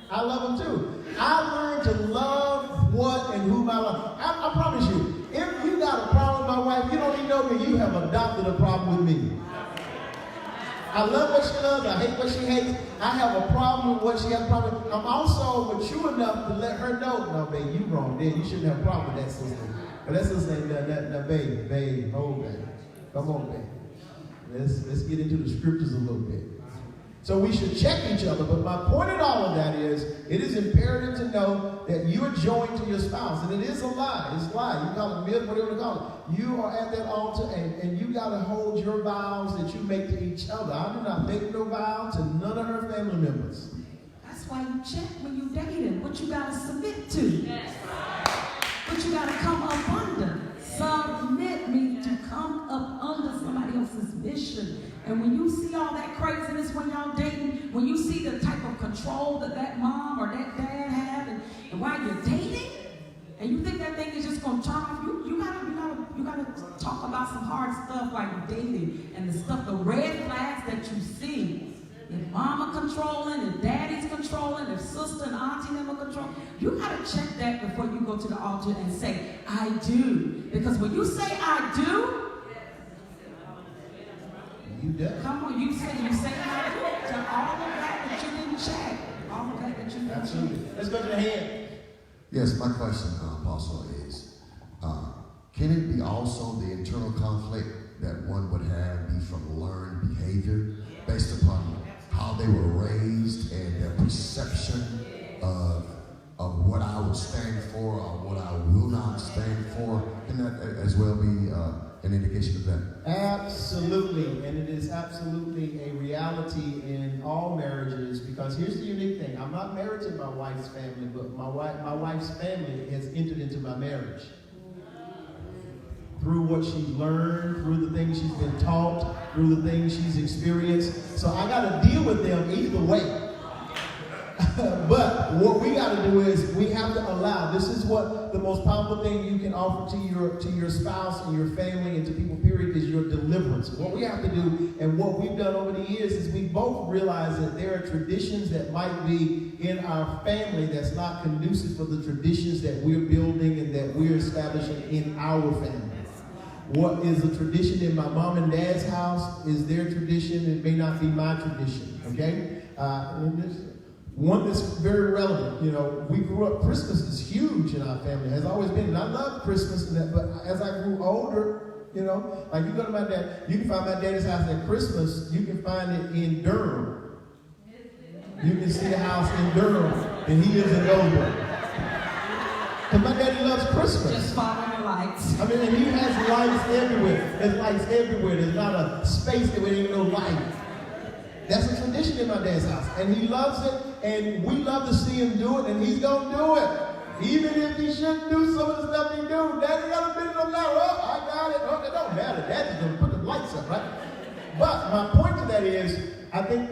I love them too. I learned to love what and whom I love. I promise you, if you got a problem with my wife, you don't even know me, you have adopted a problem with me. I love what she loves, I hate what she hates. I have a problem with what she has a problem with. I'm also mature enough to let her know, no, babe, you wrong there. You shouldn't have a problem with that sister. But that sister ain't done that. Now, babe, hold babe. Come on, babe. Let's get into the scriptures a little bit. So we should check each other, but my point in all of that is, it is imperative to know that you are joined to your spouse, and it is a lie. It's a lie. You call it myth, whatever you call it. You are at that altar, and you got to hold your vows that you make to each other. I do not make no vow to none of her family members. That's That's why you check when you dating what you got to submit to. What you got to come up under. Submit means to come up under somebody else's mission. And when you see all that craziness when y'all dating, when you see the type of control that mom or that dad have, and while you're dating, and you think that thing is just going to turn off, you gotta talk about some hard stuff while you're dating, and the stuff, the red flags that you see. If mama controlling, if daddy's controlling, if sister and auntie them are controlling, you gotta check that before you go to the altar and say, I do. Because when you say I do, You do. come on, you say I do to all of that you didn't check. All of that you didn't Absolutely. check. Let's go to the hand. Yes, my question, Apostle, is can it be also the internal conflict that one would have be from learned behavior based upon how they were raised and their perception of what I would stand for or what I will not stand for? Can that as well be an indication of that? Absolutely, and it is absolutely a reality in all marriages, because here's the unique thing. I'm not married to my wife's family, but my wife's family has entered into my marriage. Through what she's learned, through the things she's been taught, through the things she's experienced. So I got to deal with them either way. But what we got to do is we have to allow. This is what the most powerful thing you can offer to your spouse and your family and to people, period, is your deliverance. What we have to do, and what we've done over the years, is we both realize that there are traditions that might be in our family that's not conducive for the traditions that we're building and that we're establishing in our family. What is a tradition in my mom and dad's house is their tradition. It may not be my tradition, okay? One that's very relevant. You know, we grew up, Christmas is huge in our family, has always been. And I love Christmas, and that, but as I grew older, you know, like you go to my dad, you can find my daddy's house at Christmas, you can find it in Durham. You can see the house in Durham, and he lives in Goldsboro. Because my daddy loves Christmas. Just follow the lights. I mean, and he has lights everywhere. There's lights everywhere. There's not a space that there ain't no light. That's a tradition in my dad's house. And he loves it, and we love to see him do it, and he's going to do it. Even if he shouldn't do some of the stuff he do. Daddy got a bit of now. Oh, I got it. Oh, it don't matter. Daddy's going to put the lights up, right? But my point to that is, I think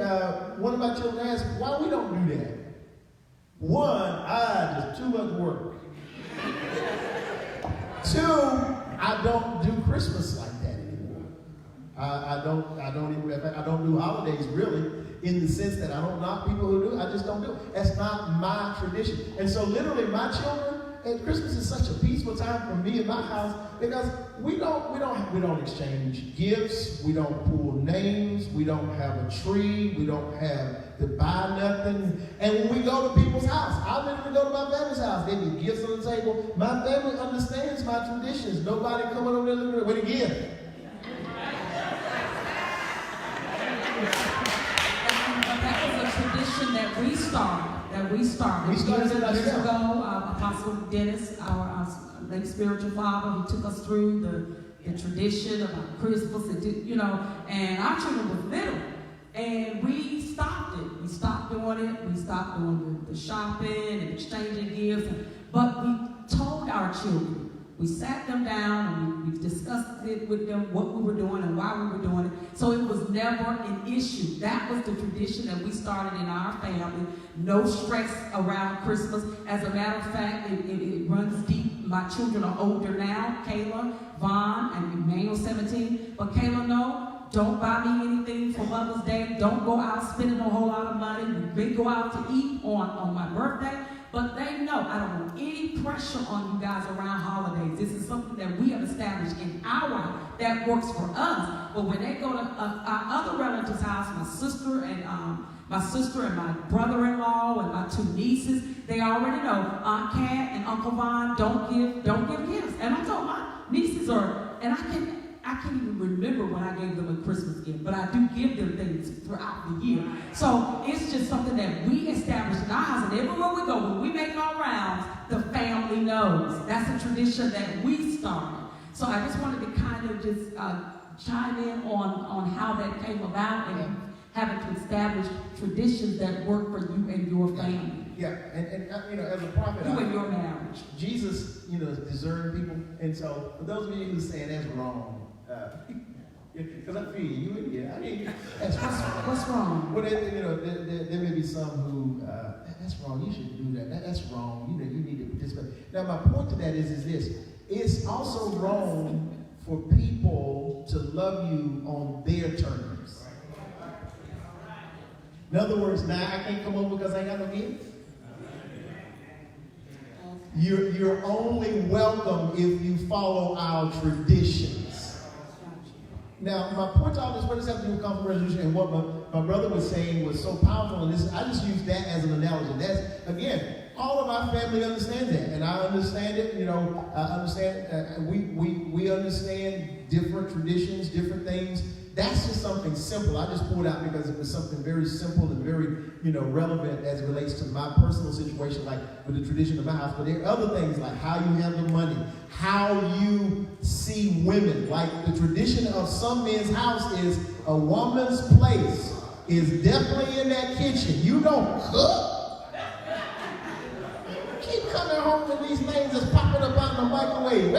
one of my children asked why we don't do that. One, just too much work. Two, I don't do Christmas like that anymore. I don't do holidays really, in the sense that I don't knock people who do. I just don't do it. That's not my tradition. And so literally my children, and Christmas is such a peaceful time for me in my house, because we don't exchange gifts, we don't pull names, we don't have a tree, we don't have to buy nothing. And when we go to people's house, I literally go to my family's house. They get gifts on the table. My family understands my traditions. Nobody coming over there with a gift. That was a tradition that we started. We started it years ourselves. ago. Apostle Dennis, our late spiritual father, he took us through the tradition about Christmas, and our children were little, and we stopped it. We stopped doing it. We stopped doing the shopping and exchanging gifts. But we told our children. We sat them down and we discussed it with them, what we were doing and why we were doing it. So it was never an issue. That was the tradition that we started in our family. No stress around Christmas. As a matter of fact, it runs deep. My children are older now, Kayla, Vaughn, and Emmanuel, 17. But Kayla, no, don't buy me anything for Mother's Day. Don't go out spending a whole lot of money. We may go out to eat on my birthday. But they know I don't want any pressure on you guys around holidays. This is something that we have established in our life that works for us. But when they go to our other relatives' house, my sister and my brother-in-law and my two nieces, they already know Aunt Kat and Uncle Vaughn don't give gifts. And I told my nieces and I can't even remember when I gave them a Christmas gift, but I do give them things throughout the year. So it's just something that we established in our house, and everywhere we go, when we make our rounds, the family knows. That's a tradition that we started. So I just wanted to kind of just chime in on how that came about having to establish traditions that work for you and your family. Yeah, and you know, as a prophet, You and your marriage. Jesus, you know, is discerning people, and so for those of you who saying that's wrong, because I feel you, I mean, that's wrong. What's wrong? Well, you know, there may be some who that's wrong. You shouldn't do that. That's wrong. You know, you need to participate. Now, my point to that is this: it's also wrong for people to love you on their terms. In other words, now I can't come over because I ain't got no gift. You're only welcome if you follow our traditions. Now, my point to all this, what does that have to do with conflict resolution? And what my brother was saying was so powerful, and this, I just use that as an analogy. That's, again, all of our family understands that, and I understand it. You know, I understand. We understand different traditions, different things. That's just something simple. I just pulled out because it was something very simple and very, you know, relevant as it relates to my personal situation, like with the tradition of my house. But there are other things like how you handle money, how you see women. Like the tradition of some men's house is a woman's place is definitely in that kitchen. You don't cook. Keep coming home with these things that's popping up out in the microwave.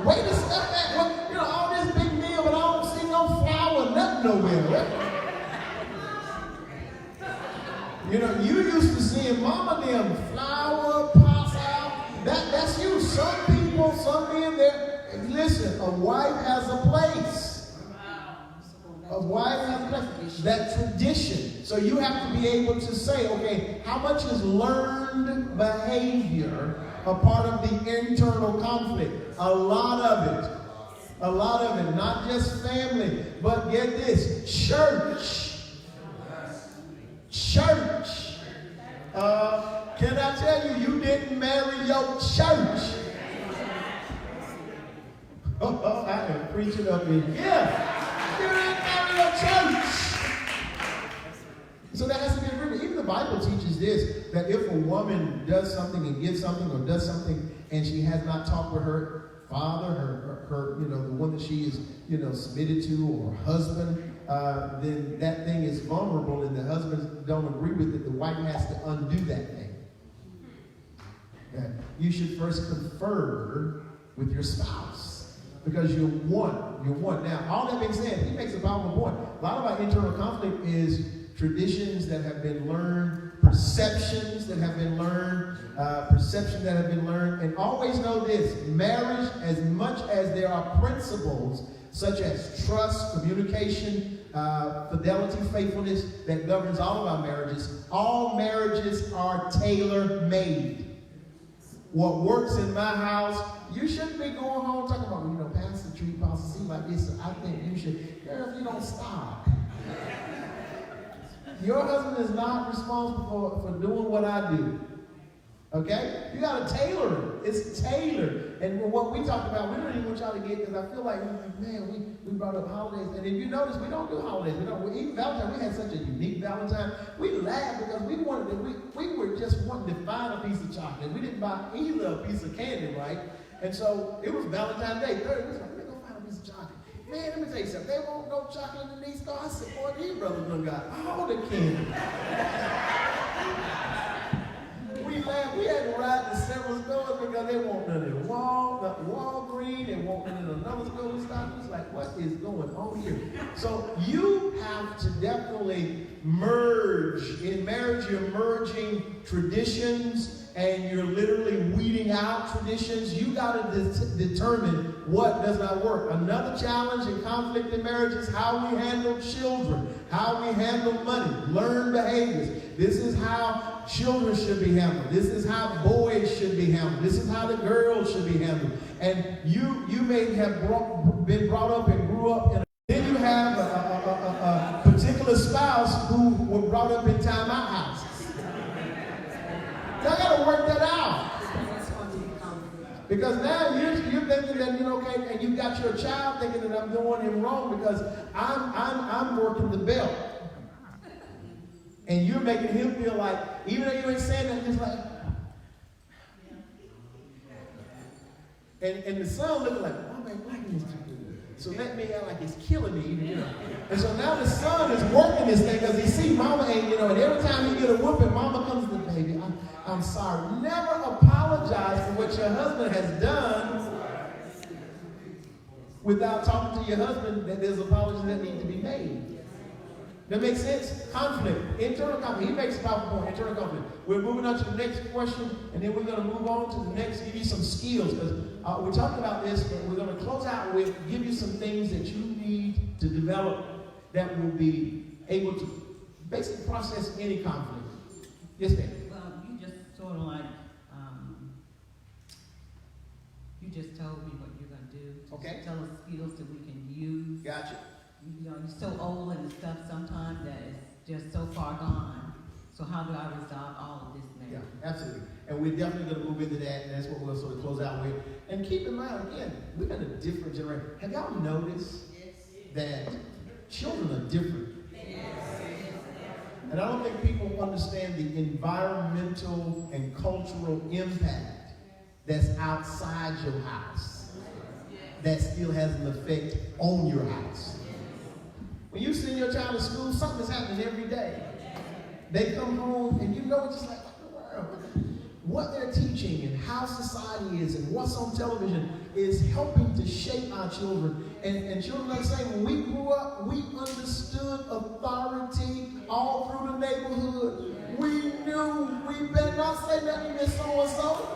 Wait to step back. Well, you know, all this big meal, but I don't see no flour, nothing nowhere. Right? You know, you used to seeing mama them flour pots out. That's you. Some people, some men there. Listen, a wife has a place. A wife has a place. That tradition. So you have to be able to say, okay, how much is learned behavior a part of the internal conflict? A lot of it. A lot of it. Not just family, but get this, church. Church. Can I tell you, you didn't marry your church. I am preaching up in here. You didn't marry your church. So that has to be agreement. Even the Bible teaches this, that if a woman does something and gives something or does something and she has not talked with her father, her you know, the one that she is, you know, submitted to, or husband, then that thing is vulnerable and the husband don't agree with it, the wife has to undo that thing. Okay. You should first confer with your spouse because you're one. You're one. Now, all that being said, he makes a powerful point. A lot of our internal conflict is traditions that have been learned, perceptions that have been learned, and always know this, marriage, as much as there are principles such as trust, communication, fidelity, faithfulness that governs all of our marriages, all marriages are tailor-made. What works in my house, you shouldn't be going home talking about, you know, Pastor Tree, Pastor C like this, so I think you should, girl, if you don't stop. Your husband is not responsible for doing what I do. Okay? You got to tailor it. It's tailored. And what we talked about, we don't even want y'all to get, because I feel like, man, we brought up holidays. And if you notice, we don't do holidays. Even Valentine, we had such a unique Valentine. We laughed because we were just wanting to find a piece of chocolate. We didn't buy either a piece of candy, right? And so it was Valentine's Day. Third, we was like, let me go find a piece of chocolate. Man, let me tell you something. They won't no chocolate in these stores. I said, boy, these brothers done got all the candy. We laughed. We had to ride to several stores because they want none in Walgreens. They want none in another store we stopped. It was like, what is going on here? So you have to definitely merge. In marriage, you're merging traditions and you're literally weeding out traditions. You got to determine what does not work. Another challenge and conflict in marriage is how we handle children, how we handle money, learned behaviors. This is how children should be handled. This is how boys should be handled. This is how the girls should be handled. And you may have been brought up and grew up in then you have a particular spouse who were brought up in timeout houses. Y'all got to work that out. Because now you're thinking that, you know, okay, and you got your child thinking that I'm doing him wrong because I'm working the belt. And you're making him feel like, even though you ain't saying that, just like, and the son looking like, oh man, why is this? So let me act like it's killing me, you know. And so now the son is working this thing because he see mama ain't, and every time he get a whooping, mama comes to the baby. I'm sorry. Never apologize for what your husband has done without talking to your husband that there's apologies that need to be made. That makes sense? Conflict. Internal conflict. He makes a powerful point. Internal conflict. We're moving on to the next question, and then we're going to move on to the next, give you some skills, because we're talking about this, but we're going to close out with, give you some things that you need to develop that will be able to basically process any conflict. Yes, ma'am. Well, you just sort of like, you just told me what you're going to do. Okay. Tell us skills that we can use. Gotcha. You're so old and stuff sometimes that it's just so far gone. So how do I resolve all of this now? Yeah, absolutely. And we're definitely going to move into that, and that's what we'll sort of close out with. And keep in mind, again, we're in a different generation. Have y'all noticed that children are different? And I don't think people understand the environmental and cultural impact that's outside your house that still has an effect on your house. When you send your child to school, something is happening every day. They come home and it's just like, what in the world? What they're teaching and how society is and what's on television is helping to shape our children. And children are saying, when we grew up, we understood authority all through the neighborhood. We knew we better not say nothing to so-and-so.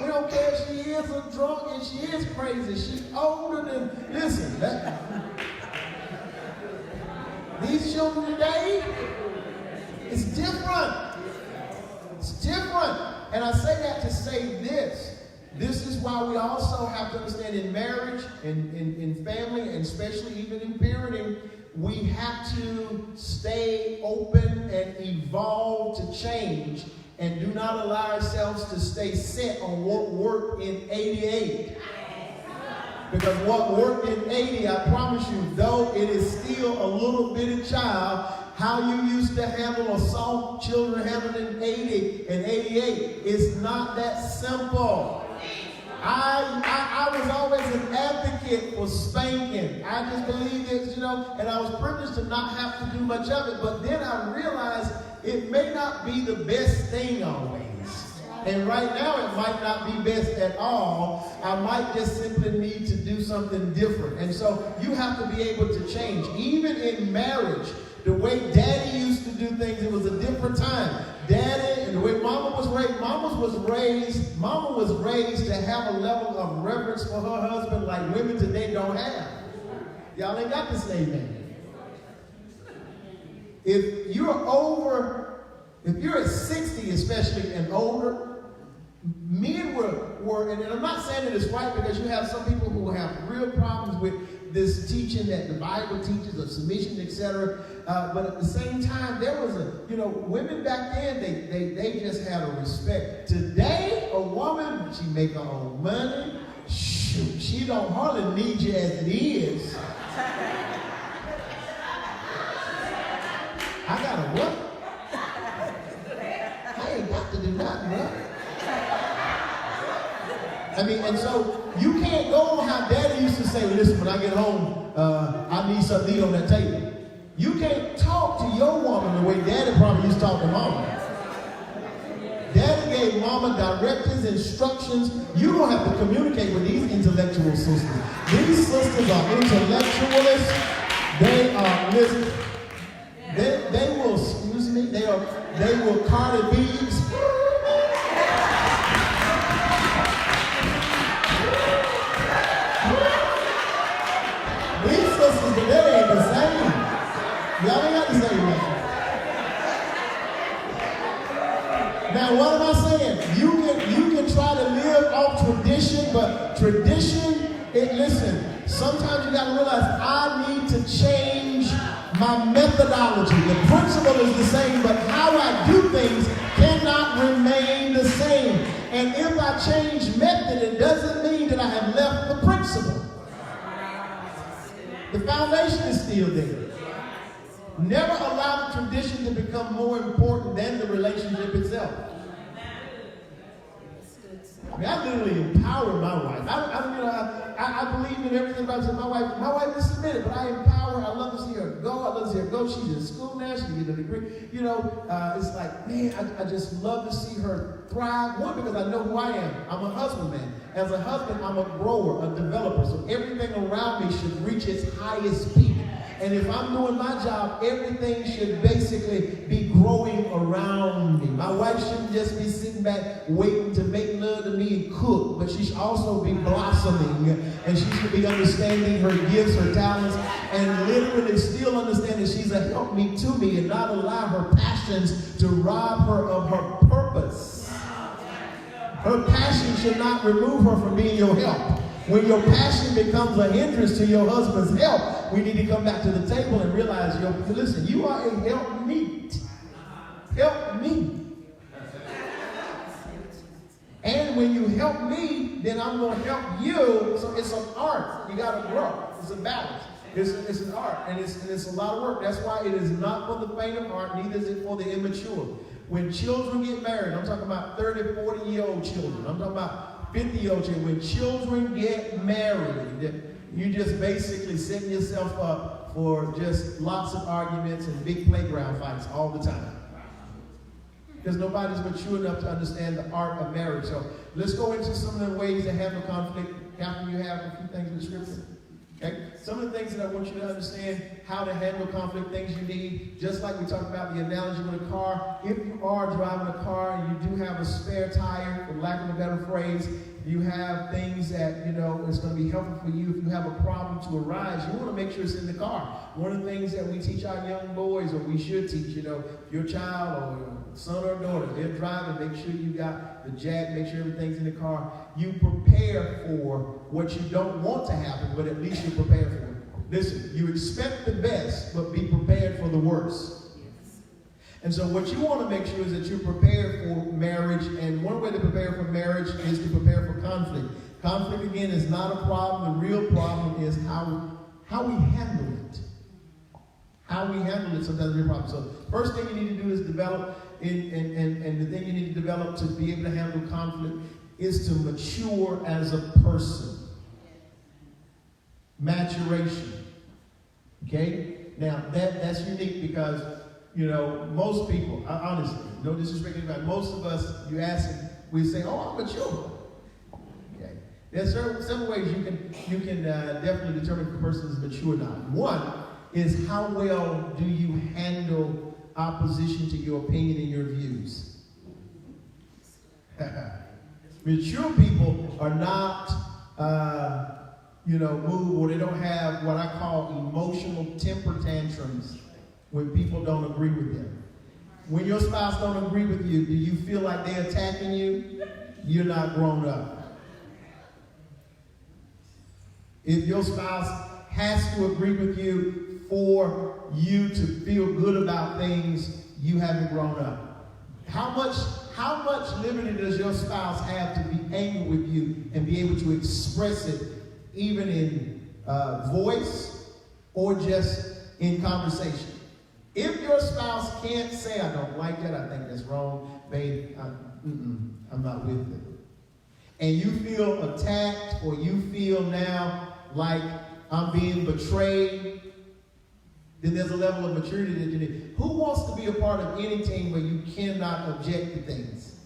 We don't care if she is a drunk and she is crazy. She's older than, listen, these children today, it's different. It's different. And I say that to say this. This is why we also have to understand in marriage, in family, and especially even in parenting, we have to stay open and evolve to change and do not allow ourselves to stay set on what worked in 88. Because what worked in 80, I promise you, though it is still a little bitty child, how you used to handle assault children handled in 80 and 88 is not that simple. I was always an advocate for spanking. I just believed it, and I was privileged to not have to do much of it. But then I realized it may not be the best thing always. And right now it might not be best at all. I might just simply need to do something different. And so you have to be able to change. Even in marriage, the way Daddy used to do things, it was a different time. Daddy, and the way Mama was raised to have a level of reverence for her husband like women today don't have. Y'all ain't got this amen. If you're at 60 especially and older, men were, and I'm not saying that it's right, because you have some people who have real problems with this teaching that the Bible teaches of submission, etc. But at the same time, there was women back then, they just had a respect. Today, a woman, she make her own money. Shoot, she don't hardly need you as it is. I got a what? I ain't got to do nothing, bro. And so you can't go on how Daddy used to say, listen, when I get home, I need something to eat on that table. You can't talk to your woman the way Daddy probably used to talk to Mama. Daddy gave Mama directives, instructions. You don't have to communicate with these intellectual sisters. These sisters are intellectualists. They are, listen, they will, excuse me, they will Cardi B's. These sisters, but they ain't the same. Y'all ain't got the same man. Now, what am I saying? You can try to live off tradition, but tradition, listen, sometimes you got to realize I need to change my methodology. The principle is the same, but how I do things cannot remain the same. And if I change method, it doesn't mean that I have left the principle. The foundation is still there. Never allow the tradition to become more important than the relationship itself. I mean, I literally empower my wife. I believe in everything about my wife. My wife is submitted, but I empower her. I love to see her go. I love to see her go. She's in school now. She's getting a degree. You know, it's like, man, I just love to see her thrive. One, because I know who I am. I'm a husbandman. As a husband, I'm a grower, a developer. So everything around me should reach its highest peak. And if I'm doing my job, everything should basically be growing around me. My wife shouldn't just be sitting back waiting to make love to me and cook, but she should also be blossoming, and she should be understanding her gifts, her talents, and literally still understand that she's a helpmeet to me and not allow her passions to rob her of her purpose. Her passion should not remove her from being your help. When your passion becomes a hindrance to your husband's help, we need to come back to the table and realize, listen, you are a helpmeet. Help me. And when you help me, then I'm going to help you. So it's an art. You got to grow. It's a balance. It's an art, and it's a lot of work. That's why it is not for the faint of heart, neither is it for the immature. When children get married, I'm talking about 30, 40-year-old children. I'm talking about 50-year-old children. When children get married, you just basically setting yourself up for just lots of arguments and big playground fights all the time. Because nobody's mature enough to understand the art of marriage. So let's go into some of the ways to handle conflict. Captain, you have a few things in the scripture. Okay? Some of the things that I want you to understand how to handle conflict, things you need, just like we talked about the analogy with a car. If you are driving a car and you do have a spare tire, for lack of a better phrase, you have things that, it's going to be helpful for you if you have a problem to arise. You want to make sure it's in the car. One of the things that we teach our young boys, or we should teach, your child or your son or daughter, they're driving, make sure you got the jack, make sure everything's in the car. You prepare for what you don't want to happen, but at least you prepare for it. Listen, you expect the best, but be prepared for the worst. And so what you want to make sure is that you're prepared for marriage, and one way to prepare for marriage is to prepare for conflict. Conflict, again, is not a problem. The real problem is how we handle it. How we handle it sometimes is a real problem. So first thing you need to do is develop, and the thing you need to develop to be able to handle conflict is to mature as a person. Maturation. Okay? Now, that's unique because, most people, honestly, no disrespect to anybody, most of us, you ask them, we say, oh, I'm mature. Okay? There's several ways you can definitely determine if a person is mature or not. One is how well do you handle opposition to your opinion and your views. Mature people are not, moved, or they don't have what I call emotional temper tantrums when people don't agree with them. When your spouse don't agree with you, do you feel like they're attacking you? You're not grown up. If your spouse has to agree with you for you to feel good about things, you haven't grown up. How much liberty does your spouse have to be angry with you and be able to express it even in voice or just in conversation? If your spouse can't say, I don't like that, I think that's wrong, babe, I'm not with it, and you feel attacked, or you feel now like I'm being betrayed, then there's a level of maturity that you need. Who wants to be a part of any team where you cannot object to things?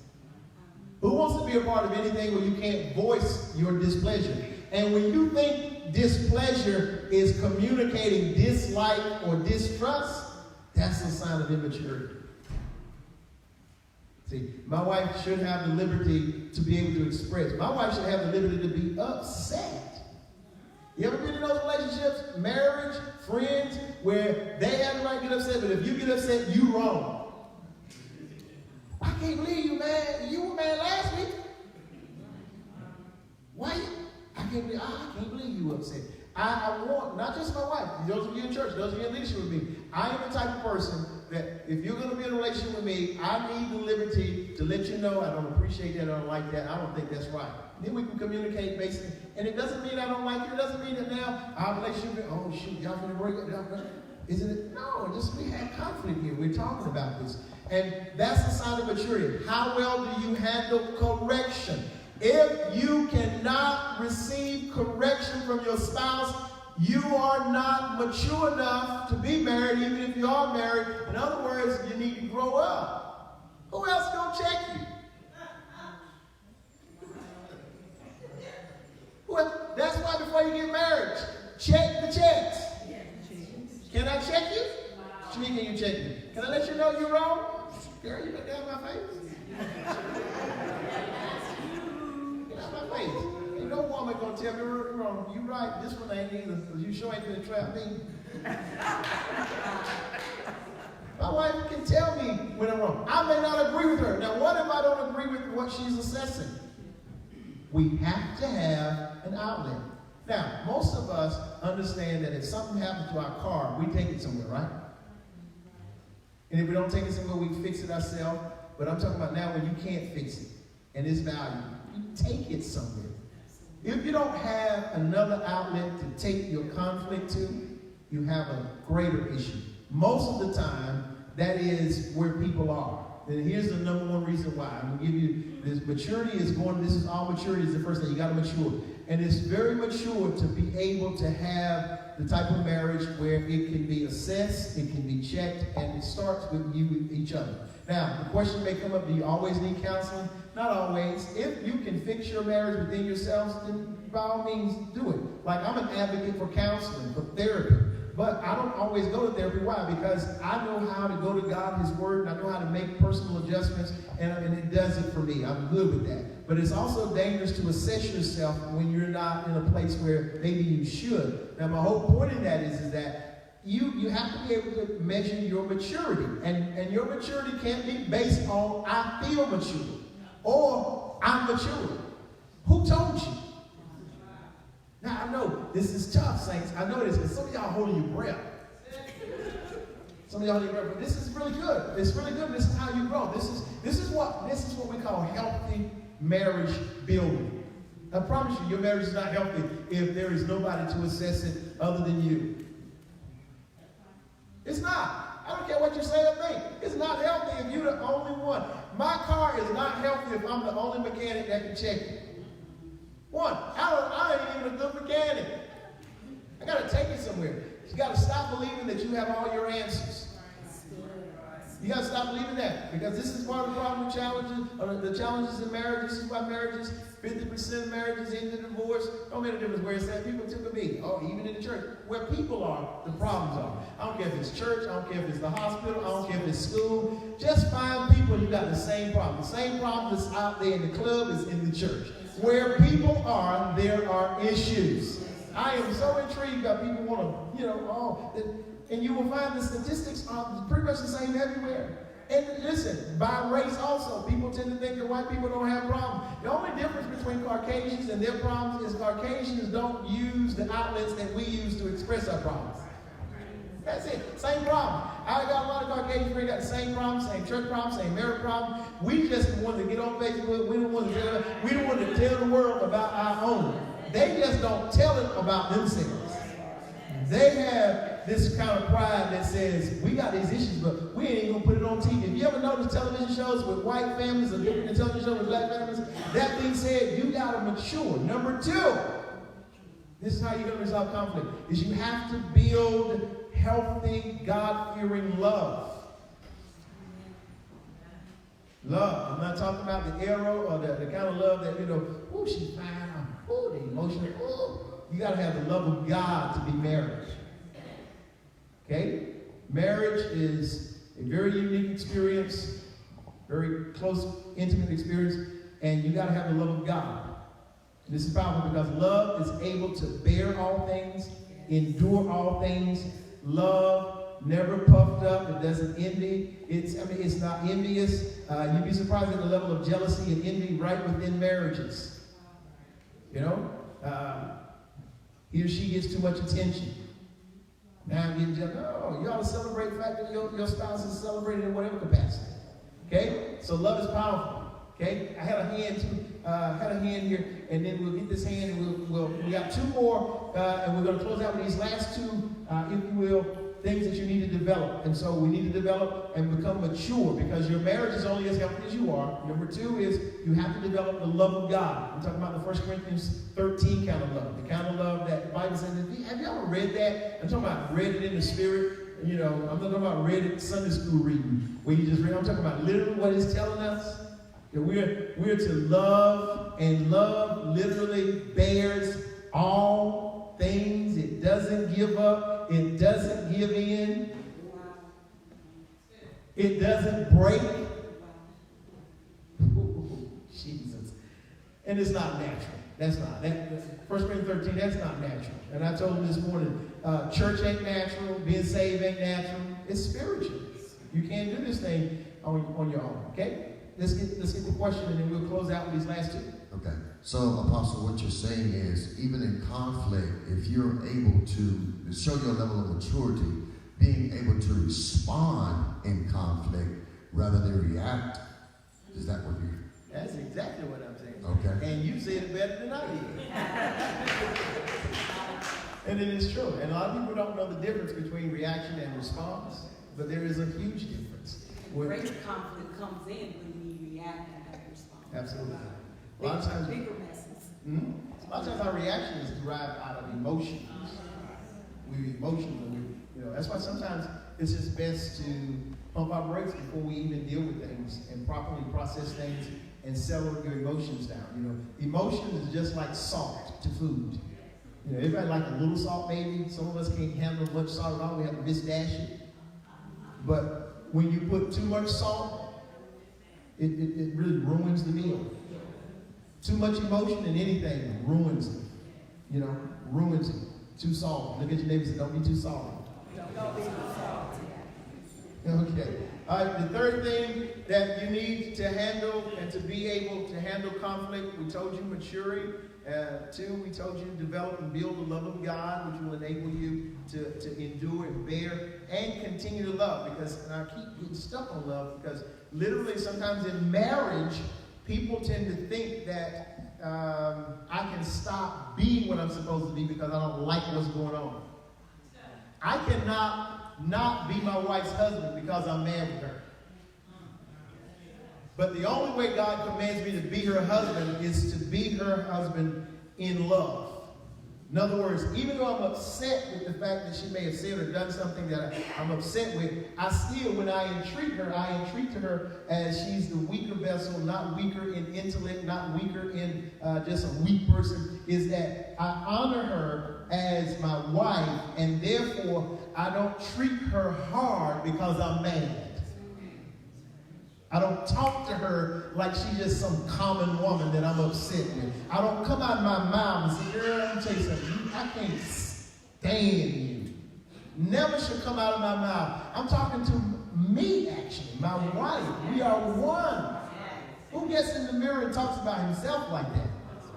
Who wants to be a part of anything where you can't voice your displeasure? And when you think displeasure is communicating dislike or distrust, that's a sign of immaturity. See, my wife should have the liberty to be able to express. My wife should have the liberty to be upset. You ever been in those relationships, marriage, friends, where they have the right to get upset, but if you get upset, you wrong. I can't believe you, man. You were mad last week. Why? I can't believe you were upset. I want, not just my wife, those of you in church, those of you in leadership with me, I am the type of person that if you're going to be in a relationship with me, I need the liberty to let you know I don't appreciate that, I don't like that, I don't think that's right. Then we can communicate basically, and it doesn't mean I don't like you, it doesn't mean that now our relationship, oh shoot, y'all gonna break it down, isn't it? No, just we have conflict here, we're talking about this. And that's the sign of maturity. How well do you handle correction? If you cannot receive correction from your spouse, you are not mature enough to be married, even if you are married. In other words, you need to grow up. Who else is going to check you? That's why before you get married, check the checks. Can I check you? Wow. Can you check me? Can I let you know you're wrong? Girl, you look down my face. Get out my face. Ain't no woman gonna tell me you're wrong. You right, this one ain't either, because you sure ain't gonna trap me. My wife can tell me when I'm wrong. I may not agree with her. Now, what if I don't agree with what she's assessing? We have to have an outlet. Now, most of us understand that if something happens to our car, we take it somewhere, right? And if we don't take it somewhere, we fix it ourselves. But I'm talking about now when you can't fix it and it's valuable, you take it somewhere. If you don't have another outlet to take your conflict to, you have a greater issue. Most of the time, that is where people are. And here's the number one reason why. I'm going to give you this. Maturity is going, this is all maturity is the first thing. You got to mature. And it's very mature to be able to have the type of marriage where it can be assessed, it can be checked, and it starts with you with each other. Now, the question may come up, do you always need counseling? Not always. If you can fix your marriage within yourselves, then by all means do it. Like, I'm an advocate for counseling, for therapy. But I don't always go to therapy. Why? Because I know how to go to God, His Word, and I know how to make personal adjustments, and it does it for me. I'm good with that. But it's also dangerous to assess yourself when you're not in a place where maybe you should. Now, my whole point in that is that you have to be able to measure your maturity. And your maturity can't be based on, I feel mature, or I'm mature. Who told you? Now, I know this is tough, saints. I know this because some of y'all holding your breath. Some of y'all holding your breath, but this is really good. It's really good. This is how you grow. This is what we call healthy marriage building. I promise you, your marriage is not healthy if there is nobody to assess it other than you. It's not. I don't care what you say or think. It's not healthy if you're the only one. My car is not healthy if I'm the only mechanic that can check it. One, I ain't even a good mechanic. I got to take it somewhere. You got to stop believing that you have all your answers. You got to stop believing that, because this is part of the problem with the challenges in marriage. This is why marriages, 50% of marriages end in divorce. Don't make a difference where it's at. People took me. Oh, even in the church. Where people are, the problems are. I don't care if it's church. I don't care if it's the hospital. I don't care if it's school. Just find people you got the same problem. The same problem that's out there in the club is in the church. Where people are, there are issues. I am so intrigued that people want to, and you will find the statistics are pretty much the same everywhere. And listen, by race also, people tend to think that white people don't have problems. The only difference between Caucasians and their problems is Caucasians don't use the outlets that we use to express our problems. That's it. Same problem. I got a lot of Caucasians who got the same problem, same church problem, same marriage problem. We just want to get on Facebook. We don't want to tell the world about our own. They just don't tell it about themselves. They have this kind of pride that says, we got these issues, but we ain't even going to put it on TV. Have you ever noticed television shows with white families or different television shows with black families? That being said, you got to mature. Number two, this is how you're going to resolve conflict, is you have to build healthy, God-fearing love. Love. I'm not talking about the arrow or the kind of love that, ooh, she's fine. Ooh, the emotional. Ooh. You got to have the love of God to be married. Okay? Marriage is a very unique experience, very close, intimate experience, and you got to have the love of God. And this is powerful because love is able to bear all things, endure all things. Love never puffed up. It doesn't envy. It's not envious. You'd be surprised at the level of jealousy and envy right within marriages. He or she gets too much attention. Now I'm getting jealous. No, you ought to celebrate the fact that your spouse is celebrated in whatever capacity. Okay? So love is powerful. Okay? I had a hand here, and then we'll get this hand, and we got two more, and we're going to close out with these last two, if you will. things that you need to develop. And so we need to develop and become mature, because your marriage is only as healthy as you are. Number two is you have to develop the love of God. I'm talking about the 1 Corinthians 13 kind of love, the kind of love that the Bible says. Have you ever read that? I'm talking about read it in the Spirit. You know, I'm not talking about read it Sunday school reading, where you just read. I'm talking about literally what it's telling us. That we're to love, and love literally bears all things. It doesn't give up. It doesn't give in. It doesn't break. Ooh, Jesus. And it's not natural. That's not. 1 Corinthians 13, that's not natural. And I told him this morning, church ain't natural. Being saved ain't natural. It's spiritual. You can't do this thing on your own. Okay? Let's get the question, and then we'll close out with these last two. Okay. So, Apostle, what you're saying is, even in conflict, if you're able to show your level of maturity, being able to respond in conflict rather than react, is that what you're... That's exactly what I'm saying. Okay. And you said it better than I did. And it is true. And a lot of people don't know the difference between reaction and response, but there is a huge difference. Greater conflict comes in when we react and have a response. Absolutely. A lot of times, Bigger messes. a lot of times our reaction is derived out of emotions. We're emotional. That's why sometimes it's just best to pump our brakes before we even deal with things and properly process things and settle your emotions down. Emotions is just like salt to food. Everybody like a little salt, maybe. Some of us can't handle much salt at all. We have to misdash it. But when you put too much salt, it really ruins the meal. Too much emotion in anything ruins it. Ruins it. Too salty. Look at your neighbor and say, don't be too salty. Don't be too salty. Okay. All right, the third thing that you need to handle and to be able to handle conflict, we told you maturing. Two, we told you to develop and build the love of God, which will enable you to endure and bear and continue to love. And I keep getting stuck on love, because literally sometimes in marriage, people tend to think that I can stop being what I'm supposed to be because I don't like what's going on. I cannot not be my wife's husband because I'm mad with her. But the only way God commands me to be her husband is to be her husband in love. In other words, even though I'm upset with the fact that she may have said or done something that I'm upset with, I still, when I entreat to her as she's the weaker vessel, not weaker in intellect, not weaker in just a weak person, is that I honor her as my wife, and therefore I don't treat her hard because I'm mad. I don't talk to her like she's just some common woman that I'm upset with. I don't come out of my mouth and say, girl, let me tell you something. I can't stand you. Never should come out of my mouth. I'm talking to me, actually, my wife. We are one. Who gets in the mirror and talks about himself like that?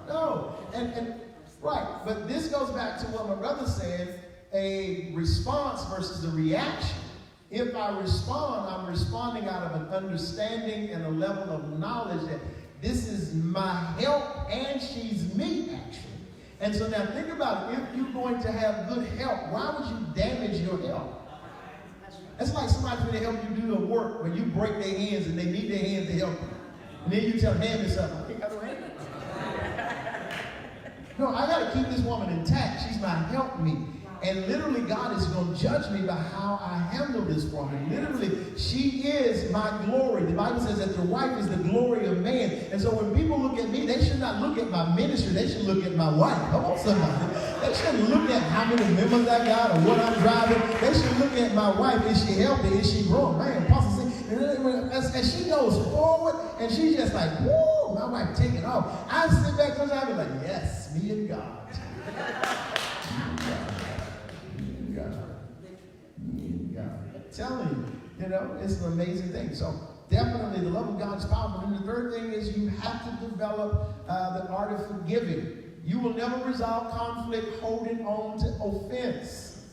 No. And right. But this goes back to what my brother said, a response versus a reaction. If I respond, I'm responding out of an understanding and a level of knowledge that this is my help and she's me, actually. And so now think about it. If you're going to have good help, why would you damage your help? That's like somebody's going to help you do the work when you break their hands and they need their hands to help you. And then you tell them, hand me something. I ain't got no hand. No, I got to keep this woman intact. She's my helpmeet. And literally, God is going to judge me by how I handle this woman. Literally, she is my glory. The Bible says that the wife is the glory of man. And so when people look at me, they should not look at my ministry. They should look at my wife. Come on, somebody. They shouldn't look at how many members I got or what I'm driving. They should look at my wife. Is she healthy? Is she growing? Man, Apostle said, as she goes forward, and she's just like, woo, my wife taking off. I sit back sometimes and be like, yes, me and God. Telling you, it's an amazing thing. So definitely the love of God is powerful. And the third thing is you have to develop the art of forgiving. You will never resolve conflict holding on to offense.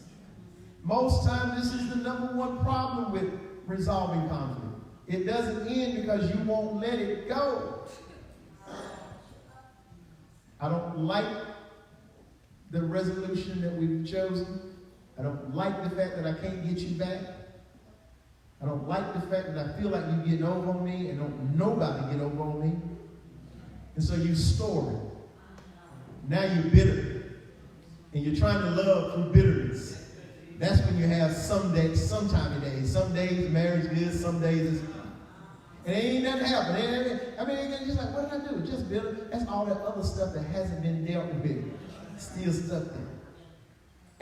Most times this is the number one problem with resolving conflict. It doesn't end because you won't let it go. I don't like the resolution that we've chosen. I don't like the fact that I can't get you back. I don't like the fact that I feel like you're getting over on me and don't nobody get over on me. And so you store it. Now you're bitter. And you're trying to love through bitterness. That's when you have some days, some time of days. Some days marriage is, some days it's, and ain't nothing happen. I mean, it's just like, what did I do? Just bitter. That's all that other stuff that hasn't been dealt with. Still stuck there.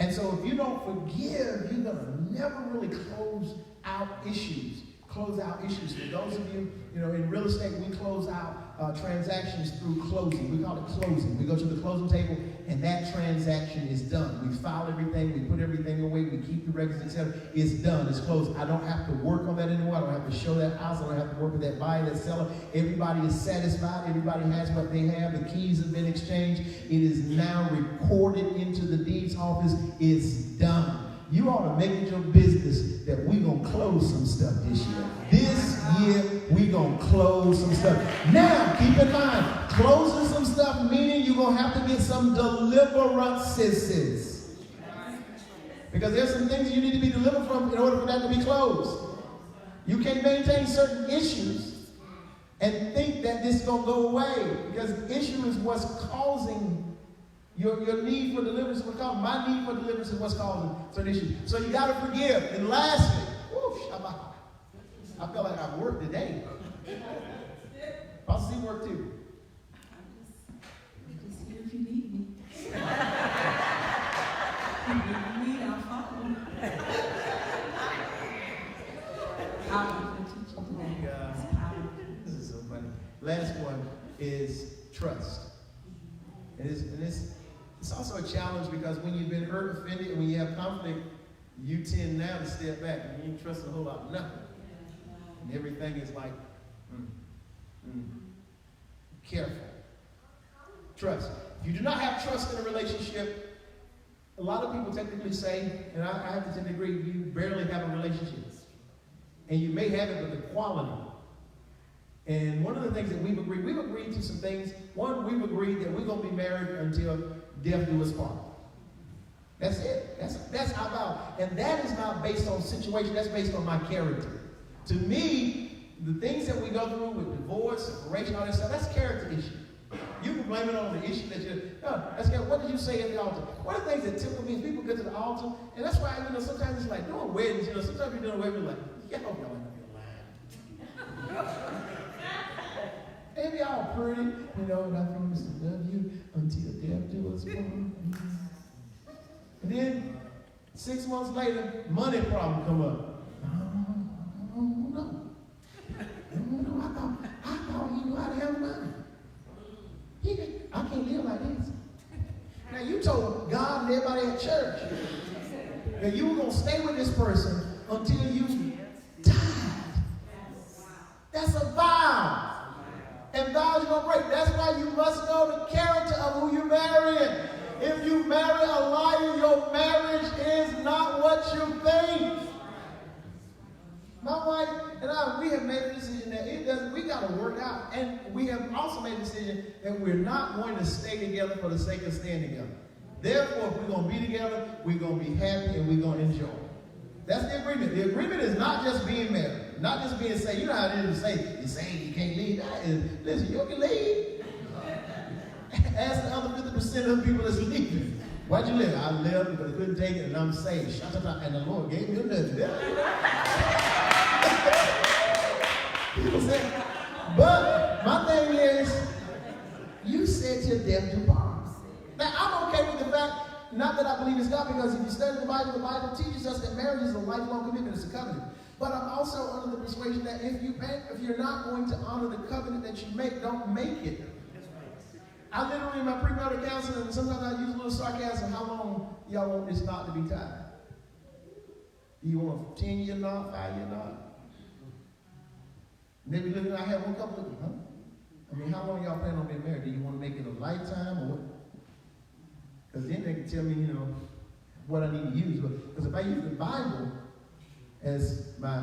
And so if you don't forgive, you're going to never really close out issues. Close out issues. For those of you, in real estate, we close out transactions through closing. We call it closing. We go to the closing table, and that transaction is done. We file everything. We put everything away. We keep the records, etc. It's done. It's closed. I don't have to work on that anymore. I don't have to show that house. I don't have to work with that buyer, that seller. Everybody is satisfied. Everybody has what they have. The keys have been exchanged. It is now recorded into the deeds office. It's done. You ought to make it your business that we're going to close some stuff this year. This year, we're going to close some stuff. Now, keep in mind, closing some stuff meaning you're going to have to get some deliverances. Because there's some things you need to be delivered from in order for that to be closed. You can't maintain certain issues and think that this is going to go away. Because the issue is what's causing your need for deliverance. My need for deliverance is what's causing certain issues. So you got to forgive. And lastly, I feel like I've worked today. Pastor C worked too. I'm just here if you need me. If you need me, I'll follow. I'll teach you today. It's powerful. This is so funny. Last one is trust. It's also a challenge because when you've been hurt, offended, and when you have conflict, you tend now to step back and you trust a whole lot of nothing. And everything is like, careful. Trust. If you do not have trust in a relationship, a lot of people technically say, and I have to tend to agree, you barely have a relationship. And you may have it, but the quality. And one of the things that we've agreed to some things. One, we've agreed that we're going to be married until death do us part. That's it. That's our vow. And that is not based on situation. That's based on my character. To me, the things that we go through with divorce, separation, all that stuff, that's character issue. You can blame it on the issue that what did you say at the altar? One of the things that tickle me is people get to the altar, and that's why, sometimes it's like doing weddings, sometimes you're doing a wedding, like, y'all ain't gonna be lying. Maybe y'all pretty, and I promise to love you until death do us part. And then 6 months later, money problem come up. No, I thought he knew how to handle money. I can't live like this. Now you told God and everybody at church that you were going to stay with this person until you died. That's a vow. And vows you're going to break. That's why you must know the character of who you're marrying. If you marry a liar, your marriage is not what you think. My wife and I, we have made a decision that we got to work out. And we have also made a decision that we're not going to stay together for the sake of staying together. Therefore, if we're going to be together, we're going to be happy and we're going to enjoy. That's the agreement. The agreement is not just being married, not just being saved. You know how it is to say, you're saying you can't leave. Listen, you can leave. Ask the other 50% of the people that's leaving. Why'd you leave? I left because I couldn't take it and I'm saved. And the Lord gave me a nudge. People say, but my thing is, you said till death do part. Now, I'm okay with the fact, not that I believe it's God, because if you study the Bible teaches us that marriage is a lifelong commitment, it's a covenant. But I'm also under the persuasion that if you're not going to honor the covenant that you make, don't make it. I literally, in my premarital counseling, and sometimes I use a little sarcasm, how long y'all want this knot to be tied? Do you want a 10-year knot, 5-year knot? Maybe looking, I have one couple of them, I mean, how long y'all plan on being married? Do you want to make it a lifetime or what? Because then they can tell me, what I need to use. Because if I use the Bible as my,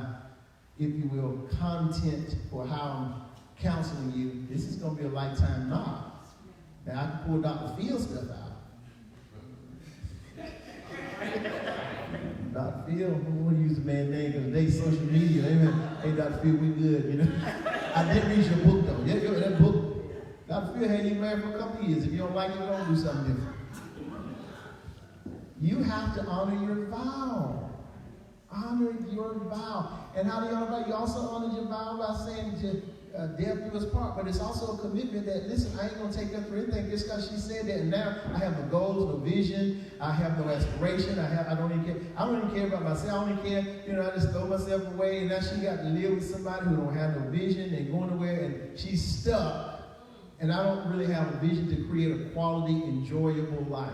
if you will, content for how I'm counseling you, this is going to be a lifetime knot. Now, I can pull Dr. Phil stuff out. Dr. Phil, I want to use the man's name because today's social media. Amen. Hey, Dr. Phil, we good, you know. I did read your book, though. Yeah, that book, Dr. Phil had you married for a couple of years. If you don't like it, don't do something different. You have to honor your vow. Honor your vow. And how do you honor your vow? You also honor your vow by saying to death do us part. But it's also a commitment that, listen, I ain't going to take up for anything just because she said that. And now I have no goals, no vision. I have no aspiration. I don't even care. I don't even care about myself. I don't even care. You know, I just throw myself away. And now she got to live with somebody who don't have no vision and going nowhere. And she's stuck. And I don't really have a vision to create a quality, enjoyable life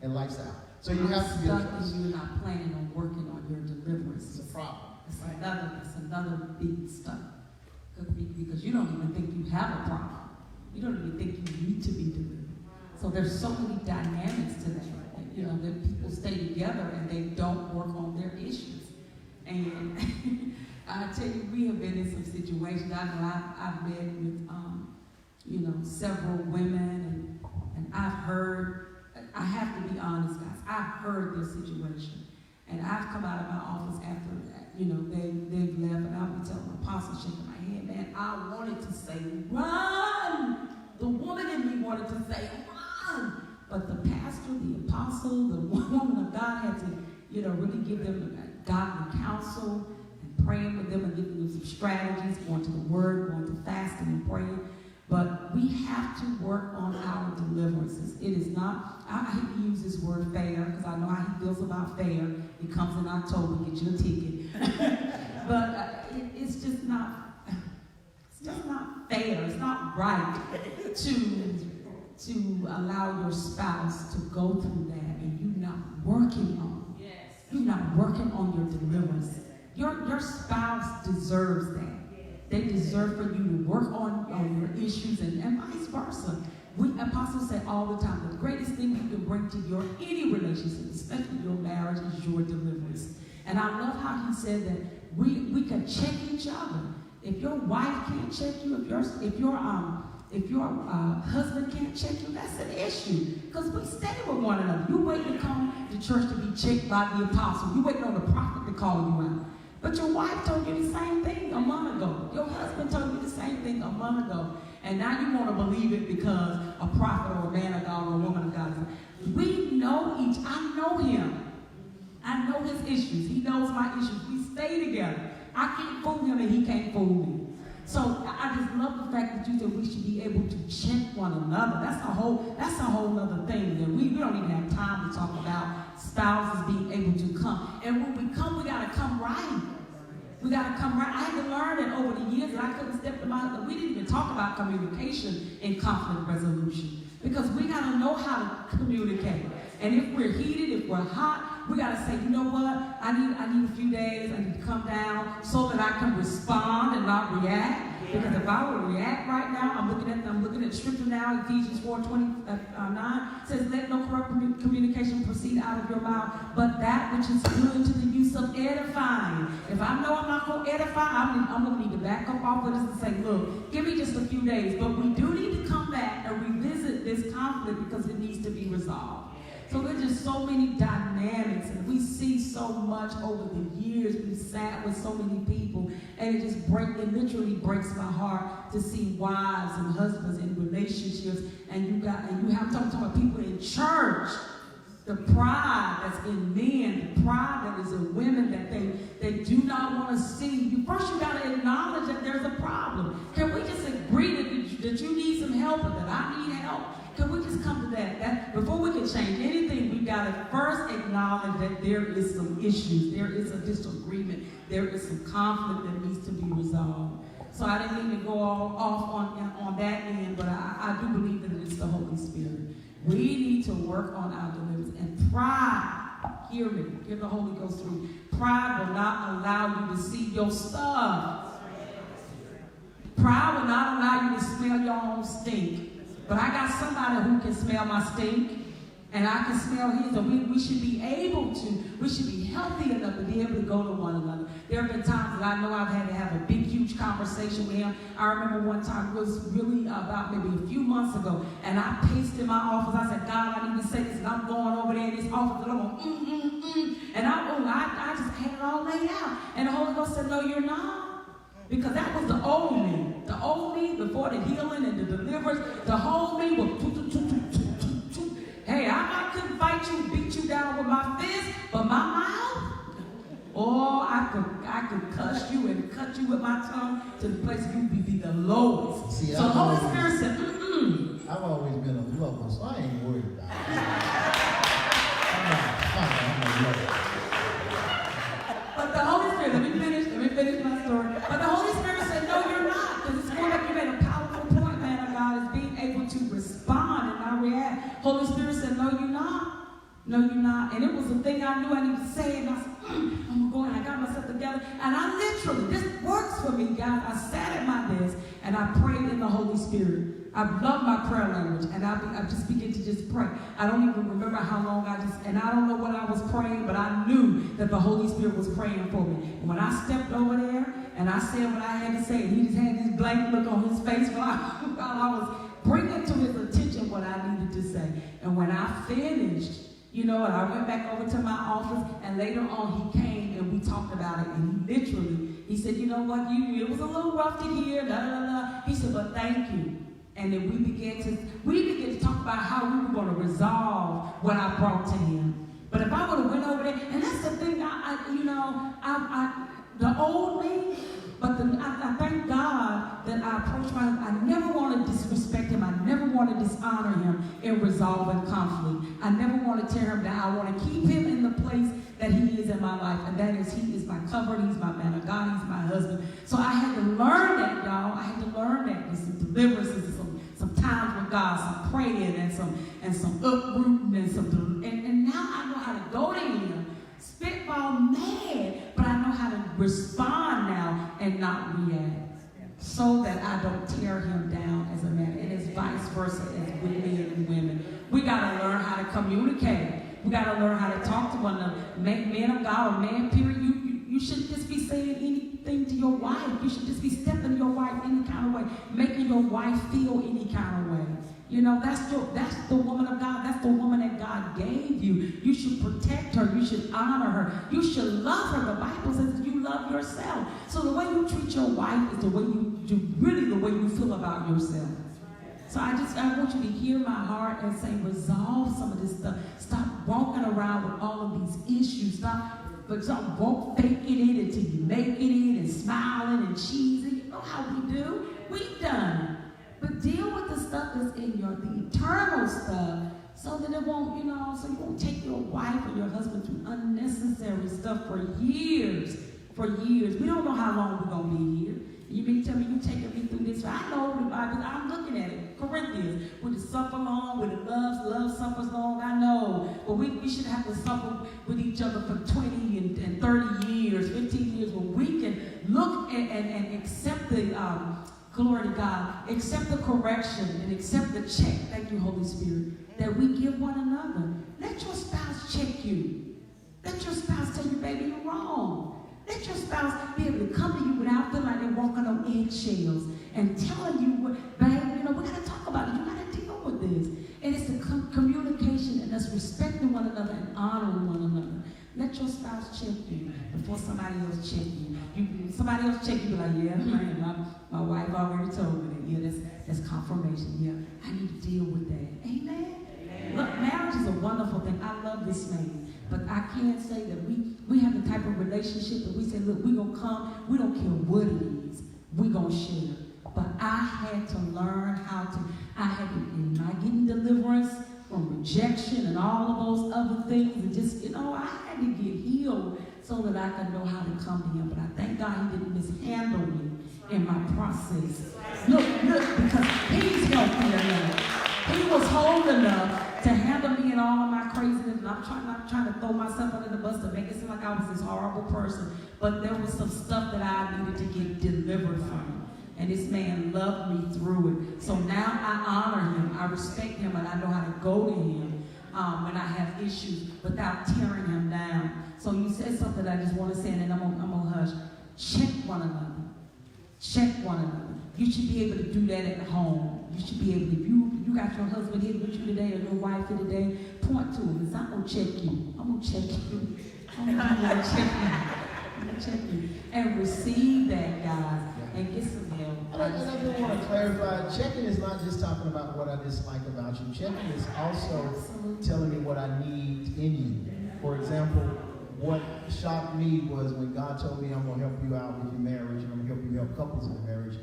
and lifestyle. So you have to be stuck and you're not planning on working on your deliverance. It's a problem. It's another big stuff. Because you don't even think you have a problem. You don't even think you need to be delivered. So there's so many dynamics to that. You know, that people stay together and they don't work on their issues. And I tell you, we have been in some situations. I know I've met with, you know, several women, and I've heard. I have to be honest, guys. I've heard this situation. And I've come out of my office after that. You know, they've left, and I'll be telling the apostle, shaking my head, man, I wanted to say, run! The woman in me wanted to say, run! But the pastor, the apostle, the woman of God had to, you know, really give them godly counsel and praying with them and giving them some strategies, going to the word, going to fasting and praying. But we have to work on our deliverances. It is not, I hate to use this word fair, because I know how he feels about fair. It comes in October, get you a ticket. But it's just not fair. It's not right to allow your spouse to go through that and you not working on it. You're not working on your deliverance. Your spouse deserves that. They deserve for you to work on your issues and vice versa. Apostles say all the time, the greatest thing you can bring to your any relationship, especially your marriage, is your deliverance. And I love how he said that we can check each other. If your wife can't check you, if your husband can't check you, that's an issue. Because we stay with one another. You wait to come to church to be checked by the apostle. You waiting on the prophet to call you out. But your wife told you the same thing a month ago. Your husband told you the same thing a month ago. And now you want to believe it because a prophet or a man of God or a woman of God. We know I know him. I know his issues. He knows my issues. We stay together. I can't fool him and he can't fool me. So I just love the fact that you said we should be able to check one another. That's a whole other thing. That we don't even have time to talk about spouses being able to come. And when we come, we got to come right. We got to come right. I had to learn that over the years, and I couldn't step to my. We didn't even talk about communication in conflict resolution because we got to know how to communicate. And if we're heated, if we're hot, we got to say, you know what? I need a few days. I need to come down so that I can respond and not react. Because if I would react right now, I'm looking at scripture now, Ephesians 4:29 says, "Let no corrupt communication proceed out of your mouth, but that which is good to the use of edifying." If I know I'm not going to edify, I'm going to need to back up off of this and say, look, give me just a few days. But we do need to come back and revisit this conflict because it needs to be resolved. So there's just so many dynamics, and we see so much over the years. We've sat with so many people, and it literally breaks my heart to see wives and husbands in relationships, and you have talking about people in church. The pride that's in men, the pride that is in women that they do not want to see. First you got to acknowledge that there's a problem. Can we just agree that you need some help and that I need help? Can we just come to that? Before we can change anything, we've got to first acknowledge that there is some issues. There is a disagreement. There is some conflict that needs to be resolved. So I didn't mean to go off on that end, but I do believe that it is the Holy Spirit. We need to work on our deliverance. And pride, hear me, hear the Holy Ghost through. Pride will not allow you to see your stuff. Pride will not allow you to smell your own stink. But I got somebody who can smell my stink, and I can smell his. And we should be healthy enough to be able to go to one another. There have been times that I know I've had to have a big, huge huge conversation with him. I remember one time, it was really about maybe a few months ago, and I paced in my office. I said, God, I need to say this, and I'm going over there in this office, and I'm going, and I just had it all laid out. And the Holy Ghost said, no, you're not. Because that was the old me. The old me before the healing and the deliverance. The whole me was hey, I couldn't fight you, beat you down with my fist, but my mouth, oh, I could cuss you and cut you with my tongue to the place you would be the lowest. See, so the Holy Spirit said, I've always been a lover, so I ain't worried about it. I'm a lover. But the Holy Spirit, let me finish my story. But the Holy Spirit said, no, you're not. Because it's more like you made a powerful point, man of God, is being able to respond and not react. Holy Spirit said, no, you're not. No, you're not. And it was a thing I knew I needed to say. And I said, I'm going to go, and I got myself together. And I literally, this works for me, guys. I sat at my desk, and I prayed in the Holy Spirit. I love my prayer language, and I just begin to just pray. I don't even remember how long and I don't know what I was praying, but I knew that the Holy Spirit was praying for me. And when I stepped over there, and I said what I had to say, and he just had this blank look on his face while I was bringing to his attention what I needed to say. And when I finished, and I went back over to my office, and later on he came and we talked about it, and he said, you know what, it was a little rough to hear, da da da. He said, but thank you. And then we began to talk about how we were going to resolve what I brought to him. But if I would have went over there, and that's the thing, the old me, but I thank God that I approached I never want to disrespect him. I never want to dishonor him in resolving conflict. I never want to tear him down. I want to keep him in the place that he is in my life, and that is he is my covering, he's my man of God, he's my husband. So I had to learn that, y'all. I had to learn that. There's some deliverances, some times with God, some praying and some uprooting and now I know how to go to him, spitball mad, but I know how to respond now and not react, so that I don't tear him down as a man, and it's vice versa as with men and women. We gotta learn how to communicate. We gotta learn how to talk to one another. Men of God or man, period, you shouldn't just be saying anything to your wife. You should just be stepping to your wife any kind of way, making your wife feel any kind of way. That's the woman of God. That's the woman that God gave you. You should protect her. You should honor her. You should love her. The Bible says you love yourself. So the way you treat your wife is the way you feel about yourself. So I want you to hear my heart and say, resolve some of this stuff. Stop walking around with all of these issues. Stop faking it until you make it in and smiling and cheesy. You know how we do. We've done it. But deal with the stuff that's in the eternal stuff, so that it won't, so you won't take your wife or your husband through unnecessary stuff for years. For years. We don't know how long we're going to be here. You mean tell me you taking me through this? I know the Bible. I'm looking at it. Corinthians. With the suffer long, with the love suffers long. I know. But we should have to suffer with each other for 20 and 30 years, 15 years, when we can look and accept the, glory to God, accept the correction and accept the check. Thank you, Holy Spirit, that we give one another. Let your spouse check you. Let your spouse tell you, baby, you're wrong. Let your spouse be able to come to you without feeling like they're walking on eggshells and telling you, babe, we got to talk about it. You got to deal with this. And it's the communication and us respecting one another and honoring one another. Let your spouse check you before somebody else check you. Somebody else check you, be like, yeah, man, my wife already told me that. Yeah, that's confirmation. Yeah, I need to deal with that. Amen? Look, marriage is a wonderful thing. I love this man. But I can't say that we have the type of relationship that we say, look, we're going to come. We don't care what it is. We're going to share. But I had to learn in my getting deliverance from rejection and all of those other things. And just, I had to get healed so that I could know how to come to him. But I thank God he didn't mishandle me in my process. Look, because he's healthy enough. He was whole enough to handle me and all of my craziness. And I'm not trying to throw myself under the bus to make it seem like I was this horrible person. But there was some stuff that I needed to get delivered from. And this man loved me through it. So now I honor him. I respect him. And I know how to go to him when I have issues without tearing him down. So you said something I just want to say, and then I'm gonna hush. Check one another. check one another. You should be able to do that at home. You should be able to, if you got your husband here with you today or your wife here today, point to him and say, I'm going to check you. I'm going to check you. I'm going to check you. I'm going to check you. And receive that, guys, and get some help. And I do want to clarify, checking is not just talking about what I dislike about you. Checking is also telling me what I need in you. For example, what shocked me was when God told me I'm going to help you out with your marriage and I'm going to help you help couples in the marriage.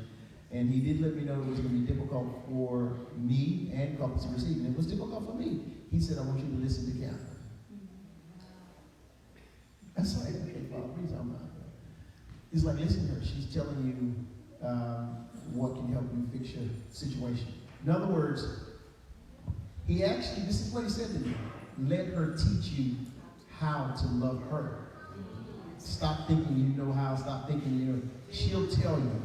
And he did let me know it was going to be difficult for me and couples to receive. And it was difficult for me. He said, I want you to listen to Catherine. That's like, okay, Bob, what are you talking about? He's like, listen to her. She's telling you what can help you fix your situation. In other words, he actually, this is what he said to me. Let her teach you how to love her. Stop thinking you know how. Stop thinking you know. She'll tell you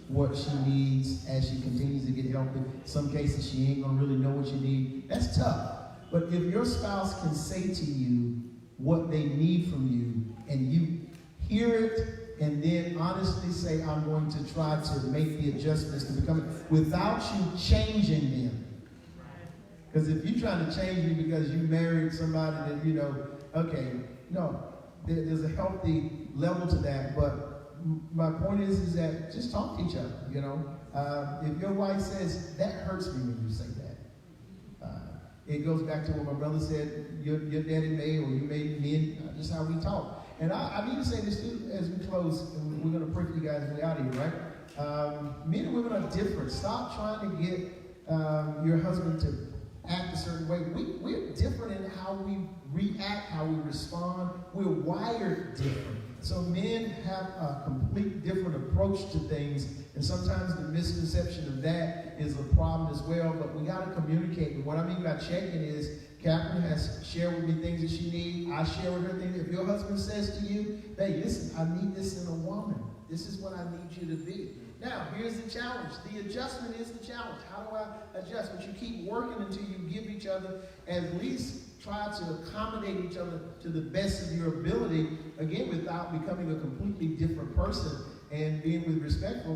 what she needs as she continues to get healthy. Some cases she ain't gonna really know what you need. That's tough. But if your spouse can say to you what they need from you and you hear it and then honestly say, I'm going to try to make the adjustments to become it without you changing them. Because if you're trying to change me because you married somebody that, you know, okay, no, there's a healthy level to that, but my point is that just talk to each other, you know. If your wife says, that hurts me when you say that. It goes back to what my brother said, your daddy made, or you made me, and just how we talk. And I need to say this too as we close, and we're going to pray for you guys way out of here, right? Men and women are different. Stop trying to get your husband to act a certain way. We're different in how we react, how we respond. We're wired different. So men have a complete different approach to things, and sometimes the misconception of that is a problem as well, but we got to communicate. And what I mean by checking is, Catherine has shared with me things that she needs. I share with her things. If your husband says to you, hey, listen, I need this in a woman. This is what I need you to be. Now, here's the challenge. The adjustment is the challenge. How do I adjust? But you keep working until you give each other, at least try to accommodate each other to the best of your ability, again, without becoming a completely different person and being respectful.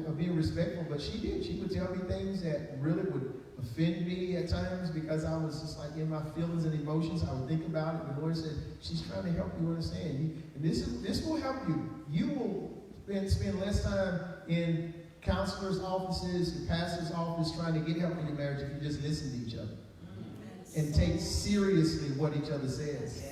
But she did. She would tell me things that really would offend me at times because I was just like in my feelings and emotions. I would think about it. The Lord said, she's trying to help you understand. And this will help you. You will spend less time in counselors' offices, the pastor's office, trying to get help in your marriage if you just listen to each other and take seriously what each other says.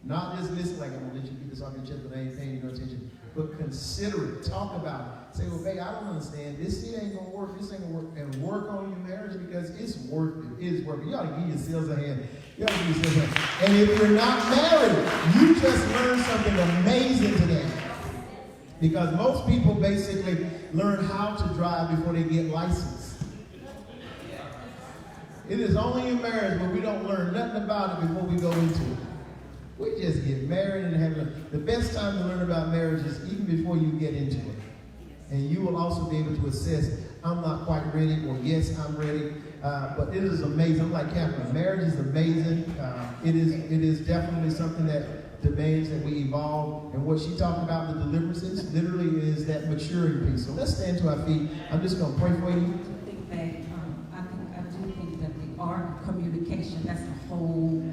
Not just listen like, I'm going to let you get this off your chest, but I ain't paying you no attention. But consider it. Talk about it. Say, well, babe, I don't understand. This ain't going to work. This ain't going to work. And work on your marriage because it's worth it. It is worth it. You ought to give yourselves a hand. You ought to give yourselves a hand. And if you're not married, you just learned something amazing today. Because most people basically learn how to drive before they get licensed. It is only in marriage where we don't learn nothing about it before we go into it. We just get married and have the best time to learn about marriage is even before you get into it. And you will also be able to assess, I'm not quite ready, or yes, I'm ready. But it is amazing. I'm like Catherine, marriage is amazing. It is definitely something that demands that we evolve. And what she talked about, the deliverances, literally is that maturing piece. So let's stand to our feet. I'm just going to pray for you. I do think that the art of communication, that's a whole